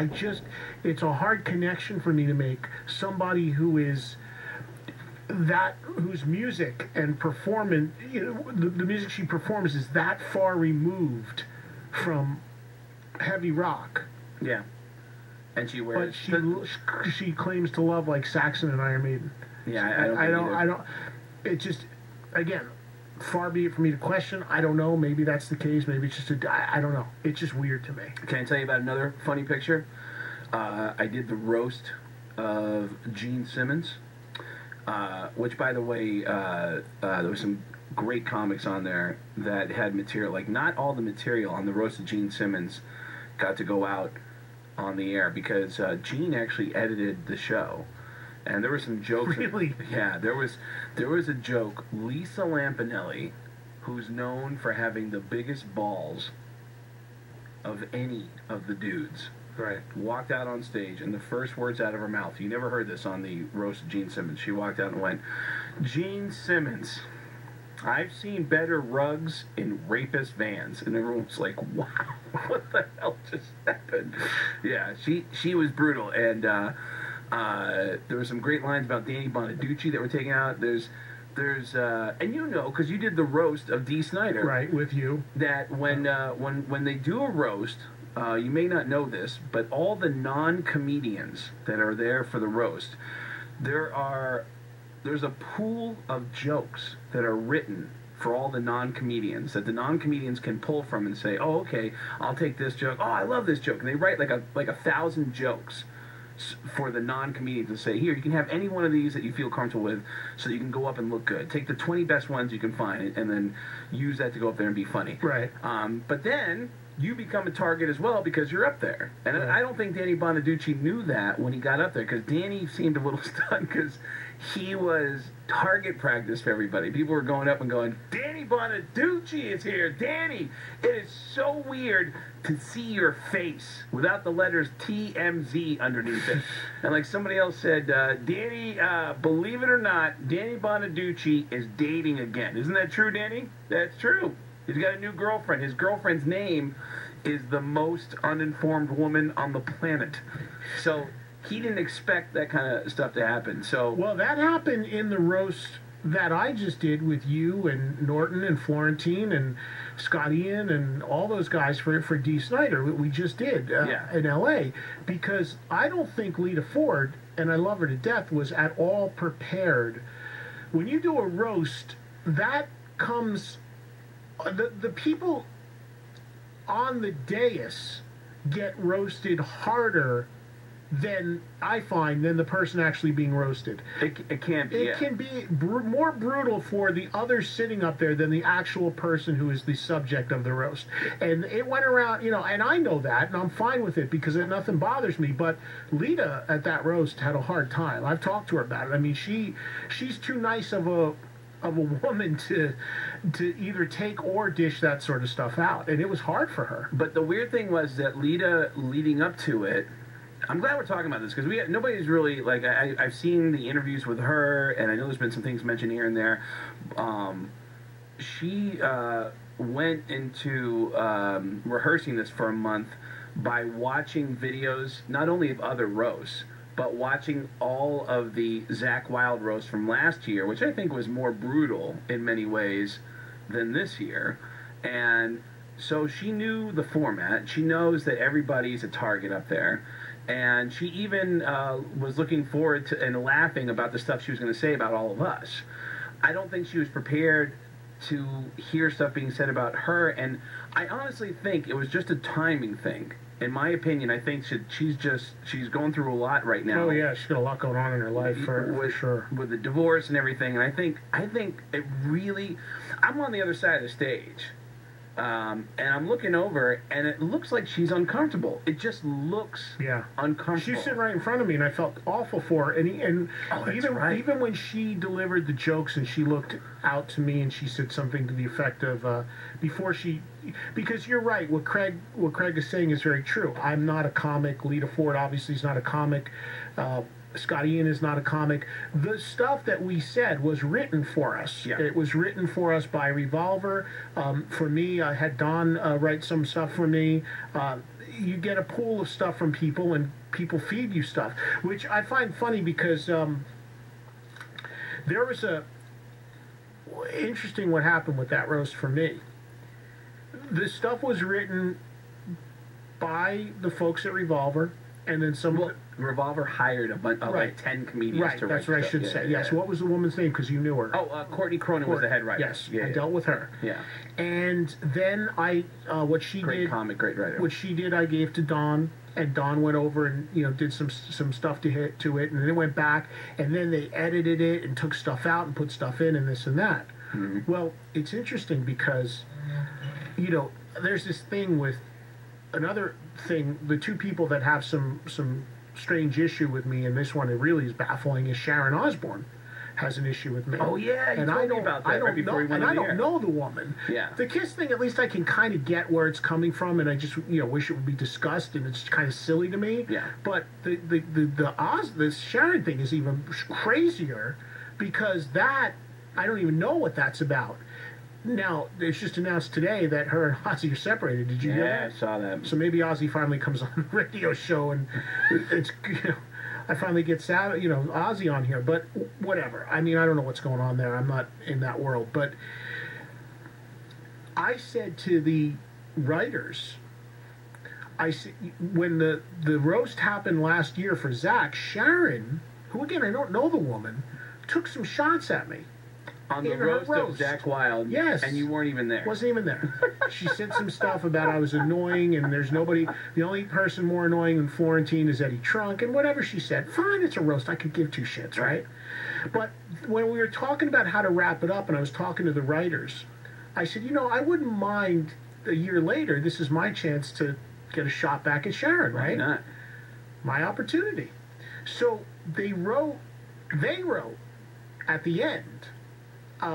it's a hard connection for me to make. Somebody who is that whose music and performance, the music she performs is that far removed from heavy rock. Yeah. And she wears. But she claims to love like Saxon and Iron Maiden. Yeah, I don't. It just, again, far be it for me to question. I don't know. Maybe that's the case. Maybe it's just I don't know. It's just weird to me. Can I tell you about another funny picture? I did the roast of Gene Simmons, which, by the way, there was some great comics on there that had material. Like, not all the material on the roast of Gene Simmons got to go out on the air because Gene actually edited the show. And there were some jokes. Really? Yeah, there was a joke. Lisa Lampanelli, who's known for having the biggest balls of any of the dudes, Right. walked out on stage, and the first words out of her mouth, you never heard this on the roast of Gene Simmons, she walked out and went, "Gene Simmons, I've seen better rugs in rapist vans." And everyone was like, wow, what the hell just happened? Yeah, she was brutal. And there were some great lines about Danny Bonaducci that were taken out. There's and because you did the roast of Dee Snider. Right, with you. That when they do a roast, you may not know this, but all the non-comedians that are there for the roast, there's a pool of jokes that are written for all the non-comedians that the non-comedians can pull from and say, oh, okay, I'll take this joke. Oh, I love this joke. And they write like 1,000 jokes for the non-comedians to say, here, you can have any one of these that you feel comfortable with so that you can go up and look good. Take the 20 best ones you can find and then use that to go up there and be funny. Right. But then you become a target as well because you're up there. And right. I don't think Danny Bonaducci knew that when he got up there, because Danny seemed a little stunned because he was target practice for everybody. People were going up and going, Danny Bonaducci is here. Danny, it is so weird to see your face without the letters TMZ underneath it. And like somebody else said, Danny, believe it or not, Danny Bonaducci is dating again. Isn't that true, Danny? That's true. He's got a new girlfriend. His girlfriend's name is the most uninformed woman on the planet. So he didn't expect that kind of stuff to happen. So well, that happened in the roast that I just did with you and Norton and Florentine and Scott Ian and all those guys for Dee Snider. We just did in L.A. because I don't think Lita Ford, and I love her to death, was at all prepared. When you do a roast, that comes... The people on the dais get roasted harder than I find than the person actually being roasted. It can be. It can be more brutal for the other sitting up there than the actual person who is the subject of the roast. And it went around, and I know that, and I'm fine with it because nothing bothers me. But Lita at that roast had a hard time. I've talked to her about it. I mean, she's too nice of a woman to either take or dish that sort of stuff out, and it was hard for her. But the weird thing was that Lita, leading up to it, I'm glad we're talking about this because nobody's really like I've seen the interviews with her, and I know there's been some things mentioned here and there. She went into rehearsing this for a month by watching videos not only of other roasts, but watching all of the Zakk Wylde roast from last year, which I think was more brutal in many ways than this year. And so she knew the format. She knows that everybody's a target up there. And she even was looking forward to and laughing about the stuff she was going to say about all of us. I don't think she was prepared to hear stuff being said about her. And I honestly think it was just a timing thing. In my opinion, I think she's going through a lot right now. Oh yeah, she's got a lot going on in her life for sure. With the divorce and everything, and I think it really. I'm on the other side of the stage, and I'm looking over, and it looks like she's uncomfortable. It just looks uncomfortable. She's sitting right in front of me, and I felt awful for her. Even when she delivered the jokes, and she looked out to me, and she said something to the effect of before she. Because you're right, what Craig is saying is very true. I'm not a comic. Lita Ford obviously is not a comic. Scott Ian is not a comic. The stuff that we said was written for us. Yeah. It was written for us by Revolver. For me, I had Don write some stuff for me. You get a pool of stuff from people, and people feed you stuff, which I find funny because There was a interesting what happened with that roast for me. The stuff was written by the folks at Revolver, and then some. Well, Revolver hired a bunch of Right. like 10 comedians Right, to write that's what I stuff. should Yeah, say. yeah, Yes. yeah. What was the woman's name? Because you knew her. Oh, Courtney Cronin was the head writer. Yes, Yeah, I yeah. dealt with her. Yeah. And then what she Great did, comic, great writer. what she did, I gave to Don, and Don went over and did some stuff to it, and then it went back, and then they edited it and took stuff out and put stuff in and this and that. Mm-hmm. Well, it's interesting because there's this thing with another thing. The two people that have some strange issue with me, and this one it really is baffling, is Sharon Osbourne has an issue with me. Oh yeah, you and told I me don't, about that I don't right before know, we went and on I the don't air. know the woman. Yeah. The Kiss thing, at least I can kind of get where it's coming from, and I just wish it would be discussed, and it's kind of silly to me. Yeah. But the Sharon thing is even crazier because that I don't even know what that's about. Now it's just announced today that her and Ozzy are separated. Did you hear Yeah, I that? saw that. So maybe Ozzy finally comes on the radio show and it's I finally get Ozzy on here, but whatever. I mean, I don't know what's going on there. I'm not in that world, but I said to the writers, I said when the roast happened last year for Zach, Sharon, who again I don't know the woman, took some shots at me. On the in her roast of roast. Zach Wilde. Yes. And you weren't even there. Wasn't even there. She said some stuff about I was annoying and there's nobody, the only person more annoying than Florentine is Eddie Trunk, and whatever she said. Fine, it's a roast. I could give two shits, right? But when we were talking about how to wrap it up and I was talking to the writers, I said, I wouldn't mind a year later, this is my chance to get a shot back at Sharon, right? Why not? My opportunity. So they wrote at the end, I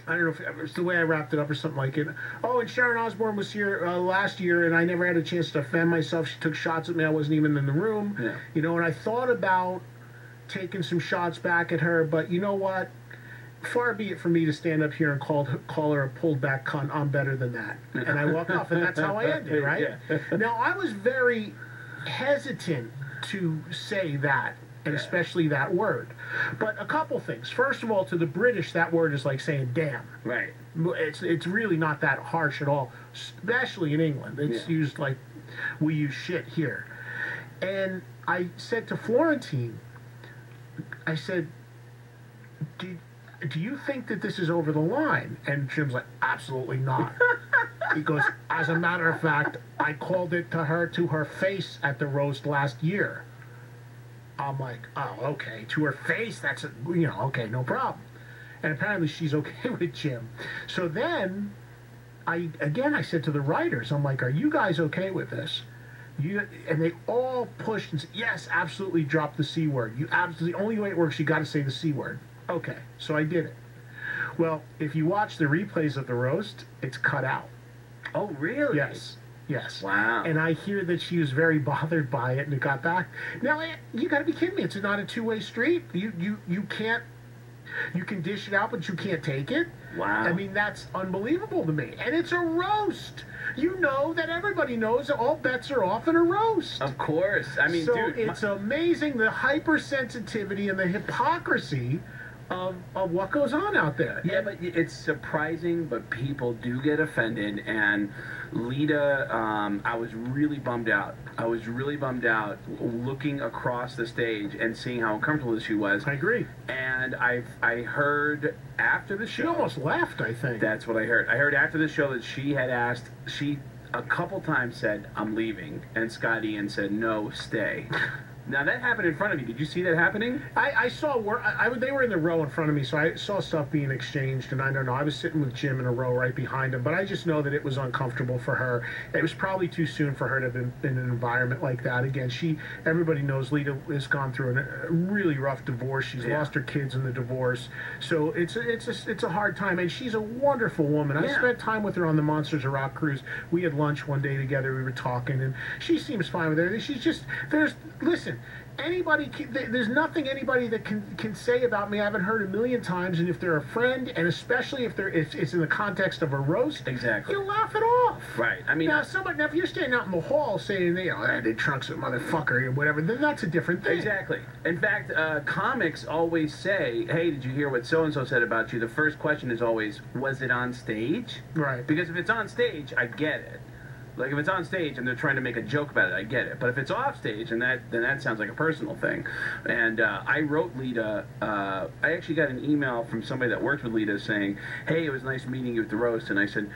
don't know if it's the way I wrapped it up or something like it. Oh, and Sharon Osbourne was here last year, and I never had a chance to defend myself. She took shots at me. I wasn't even in the room. Yeah. And I thought about taking some shots back at her, but you know what? Far be it from me to stand up here and call her a pulled back cunt. I'm better than that. And I walked off, and that's how I ended, right? Yeah. Now, I was very hesitant to say that, and especially that word. But a couple things. First of all, to the British, that word is like saying damn. Right. It's really not that harsh at all, especially in England. It's used like we use shit here. And I said to Florentine, I said, do you think that this is over the line? And Jim's like, absolutely not. He goes, as a matter of fact, I called it to her face at the roast last year. I'm like, oh, okay, to her face, that's, okay, no problem. And apparently she's okay with Jim. So then, I said to the writers, I'm like, are you guys okay with this? And they all pushed and said, yes, absolutely, drop the C word. The only way it works, you got to say the C word. Okay, so I did it. Well, if you watch the replays of the roast, it's cut out. Oh, really? Yes. Wow. And I hear that she was very bothered by it, and it got back. Now, you got to be kidding me! It's not a two-way street. You can't. You can dish it out, but you can't take it. Wow. I mean, that's unbelievable to me. And it's a roast. You know that everybody knows that all bets are off in a roast. Of course. I mean, so dude, it's amazing the hypersensitivity and the hypocrisy of what goes on out there. Yeah, but it's surprising, but people do get offended. And Lita, I was really bummed out. I was really bummed out looking across the stage and seeing how uncomfortable she was. I agree. And I heard after the show... She almost left, I think. That's what I heard. I heard after the show that she had asked... She a couple times said, I'm leaving. And Scott Ian said, no, stay. Now, that happened in front of you. Did you see that happening? I saw they were in the row in front of me, so I saw stuff being exchanged, and I don't know. I was sitting with Jim in a row right behind him, but I just know that it was uncomfortable for her. It was probably too soon for her to have been in an environment like that. Again, everybody knows Lita has gone through a really rough divorce. She's lost her kids in the divorce, so it's a hard time, and she's a wonderful woman. I spent time with her on the Monsters of Rock cruise. We had lunch one day together. We were talking, and she seems fine with everything. Listen, listen, there's nothing anybody that can say about me I haven't heard a million times, and if they're a friend, and especially if it's in the context of a roast, exactly, you laugh it off. Right. I mean, now if you're standing out in the hall saying, they Trunk's a motherfucker or whatever, then that's a different thing. Exactly. In fact, comics always say, hey, did you hear what so-and-so said about you? The first question is always, was it on stage? Right. Because if it's on stage, I get it. Like, if it's on stage and they're trying to make a joke about it, I get it. But if it's off stage, then that sounds like a personal thing. And I wrote Lita, I actually got an email from somebody that worked with Lita saying, hey, it was nice meeting you at the roast. And I said,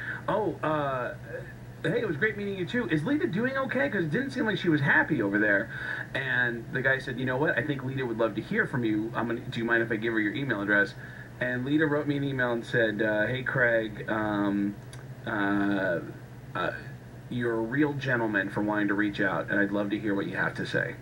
hey, it was great meeting you too. Is Lita doing okay? Because it didn't seem like she was happy over there. And the guy said, you know what? I think Lita would love to hear from you. Do you mind if I give her your email address? And Lita wrote me an email and said, hey, Craig, you're a real gentleman for wanting to reach out, and I'd love to hear what you have to say.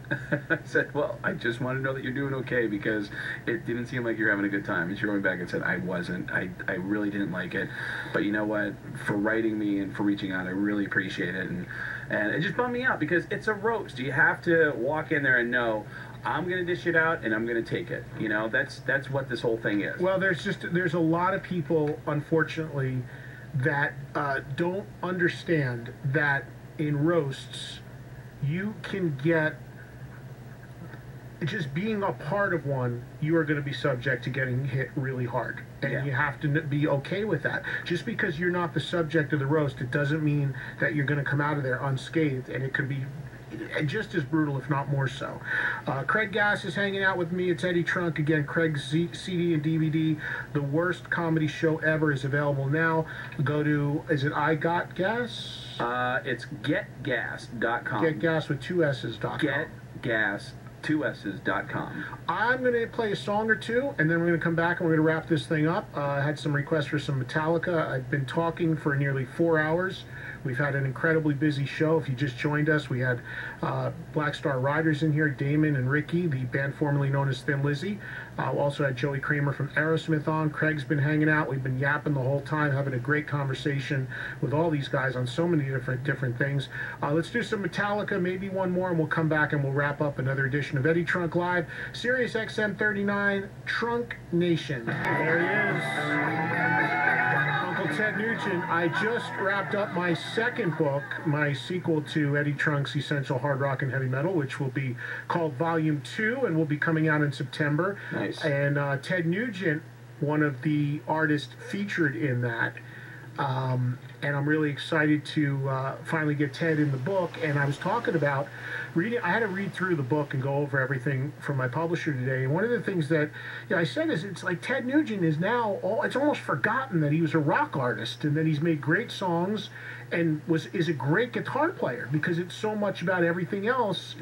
I said, well, I just want to know that you're doing okay, because it didn't seem like you're having a good time. And she wrote me back and said, I wasn't. I really didn't like it. But you know what? For writing me and for reaching out, I really appreciate it. And it just bummed me out, because it's a roast. You have to walk in there and know, I'm going to dish it out, and I'm going to take it. You know, that's what this whole thing is. Well, there's a lot of people, unfortunately, that don't understand that in roasts you can get, just being a part of one, you are going to be subject to getting hit really hard, and you have to be okay with that. Just because you're not the subject of the roast, it doesn't mean that you're going to come out of there unscathed, and it could be just as brutal, if not more so. Craig Gass is hanging out with me. It's Eddie Trunk. Again, Craig's CD and DVD, The Worst Comedy Show Ever, is available now. Go to, is it I Got Gas? It's getgas.com. Get Gas with 2 S's.com. Getgas2S's.com. I'm going to play a song or two, and then we're going to come back and we're going to wrap this thing up. I had some requests for some Metallica. I've been talking for nearly 4 hours. We've had an incredibly busy show. If you just joined us, we had Black Star Riders in here, Damon and Ricky, the band formerly known as Thin Lizzy. Also had Joey Kramer from Aerosmith on. Craig's been hanging out. We've been yapping the whole time, having a great conversation with all these guys on so many different things. Let's do some Metallica, maybe one more, and we'll come back and we'll wrap up another edition of Eddie Trunk Live. Sirius XM 39, Trunk Nation. There he is. Uncle Ted Nugent. I just wrapped up my second book, my sequel to Eddie Trunk's Essential Hard Rock and Heavy Metal, which will be called Volume 2 and will be coming out in September. Nice. And Ted Nugent, one of the artists featured in that. And I'm really excited to finally get Ted in the book. And I was talking about reading. I had to read through the book and go over everything from my publisher today. And one of the things that I said is, it's like Ted Nugent is now, it's almost forgotten that he was a rock artist and that he's made great songs and is a great guitar player, because it's so much about everything else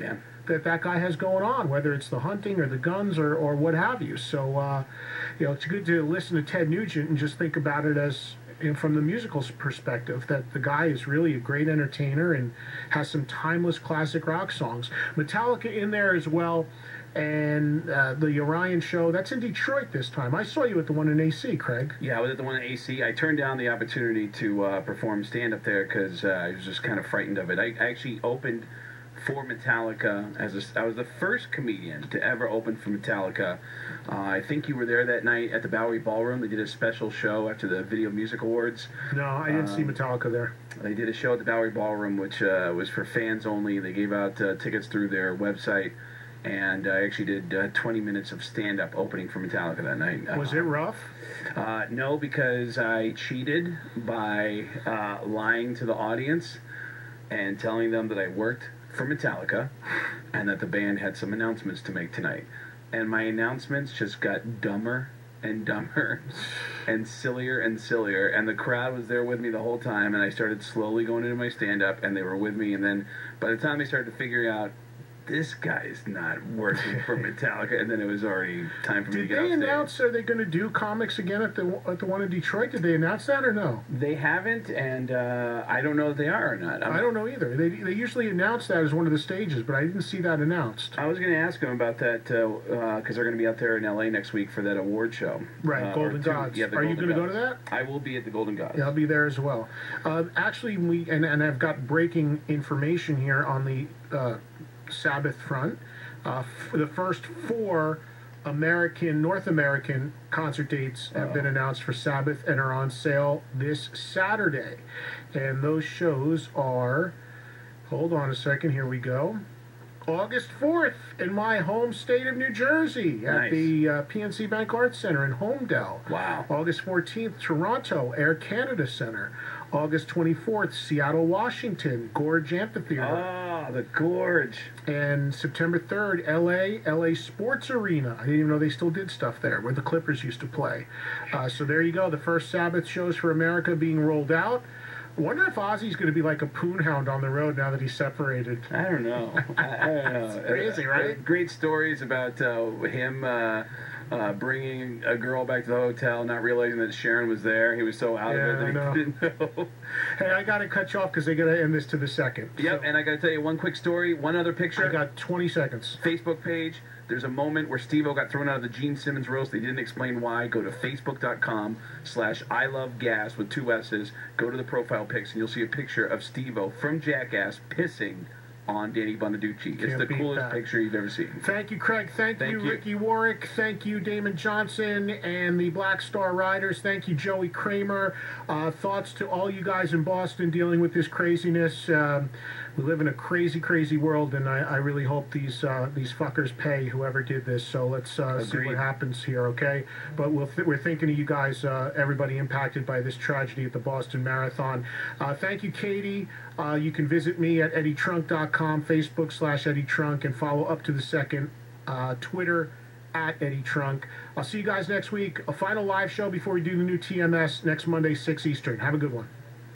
that guy has going on, whether it's the hunting or the guns or what have you. So, it's good to listen to Ted Nugent and just think about it as, from the musical perspective, that the guy is really a great entertainer and has some timeless classic rock songs. Metallica in there as well, and the Orion show, that's in Detroit this time. I saw you at the one in AC, Craig. Yeah, I was at the one in AC. I turned down the opportunity to perform stand-up there because I was just kind of frightened of it. I actually opened for Metallica I was the first comedian to ever open for Metallica. I think you were there that night at the Bowery Ballroom. They did a special show after the Video Music Awards. No, I didn't see Metallica there. They did a show at the Bowery Ballroom, which was for fans only. They gave out tickets through their website, and I actually did 20 minutes of stand-up opening for Metallica that night. Was it rough? No, because I cheated by lying to the audience and telling them that I worked for Metallica and that the band had some announcements to make tonight. And my announcements just got dumber and dumber and sillier, and the crowd was there with me the whole time, and I started slowly going into my stand-up, and they were with me, and then by the time they started to figure out, this guy's not working for Metallica, and then it was already time for me to get off stage. Did they announce, are they going to do comics again at the one in Detroit? Did they announce that or no? They haven't, and I don't know if they are or not. I don't know either. They usually announce that as one of the stages, but I didn't see that announced. I was going to ask them about that because they're going to be out there in L.A. next week for that award show. Right, Golden Gods. Yeah, are you going to go to that? I will be at the Golden Gods. Yeah, I'll be there as well. Actually, and I've got breaking information here on the Sabbath front. The first 4 North American concert dates have been announced for Sabbath and are on sale this Saturday. And those shows are, hold on a second, here we go. August 4th in my home state of New Jersey at the PNC Bank Arts Center in Homedale. Wow. August 14th, Toronto, Air Canada Center. August 24th, Seattle, Washington, Gorge Amphitheater. Ah, the Gorge. And September 3rd, LA Sports Arena. I didn't even know they still did stuff there, where the Clippers used to play. So there you go, the first Sabbath shows for America being rolled out. I wonder if Ozzy's going to be like a poonhound on the road now that he's separated. I don't know. I don't know. It's crazy, right? Great stories about him bringing a girl back to the hotel, not realizing that Sharon was there. He was so out of it that he didn't know. Hey, I got to cut you off because they got to end this to the second. Yep, So, and I got to tell you one quick story, one other picture. I got 20 seconds. Facebook page. There's a moment where Steve-O got thrown out of the Gene Simmons roast. They didn't explain why. Go to facebook.com/ILoveGas with 2 S's. Go to the profile pics, and you'll see a picture of Steve-O from Jackass pissing on Danny Bonaducci. It's the coolest picture you've ever seen. Thank you, Craig. Thank you, Ricky Warwick. Thank you, Damon Johnson and the Black Star Riders. Thank you, Joey Kramer. Thoughts to all you guys in Boston dealing with this craziness. We live in a crazy, crazy world, and I really hope these fuckers pay whoever did this. So let's see what happens here, okay? But we're thinking of you guys, everybody impacted by this tragedy at the Boston Marathon. Thank you, Katie. You can visit me at eddietrunk.com, Facebook/EddieTrunk, and follow Up to the Second, Twitter at Eddie Trunk. I'll see you guys next week. A final live show before we do the new TMS next Monday, 6 Eastern. Have a good one.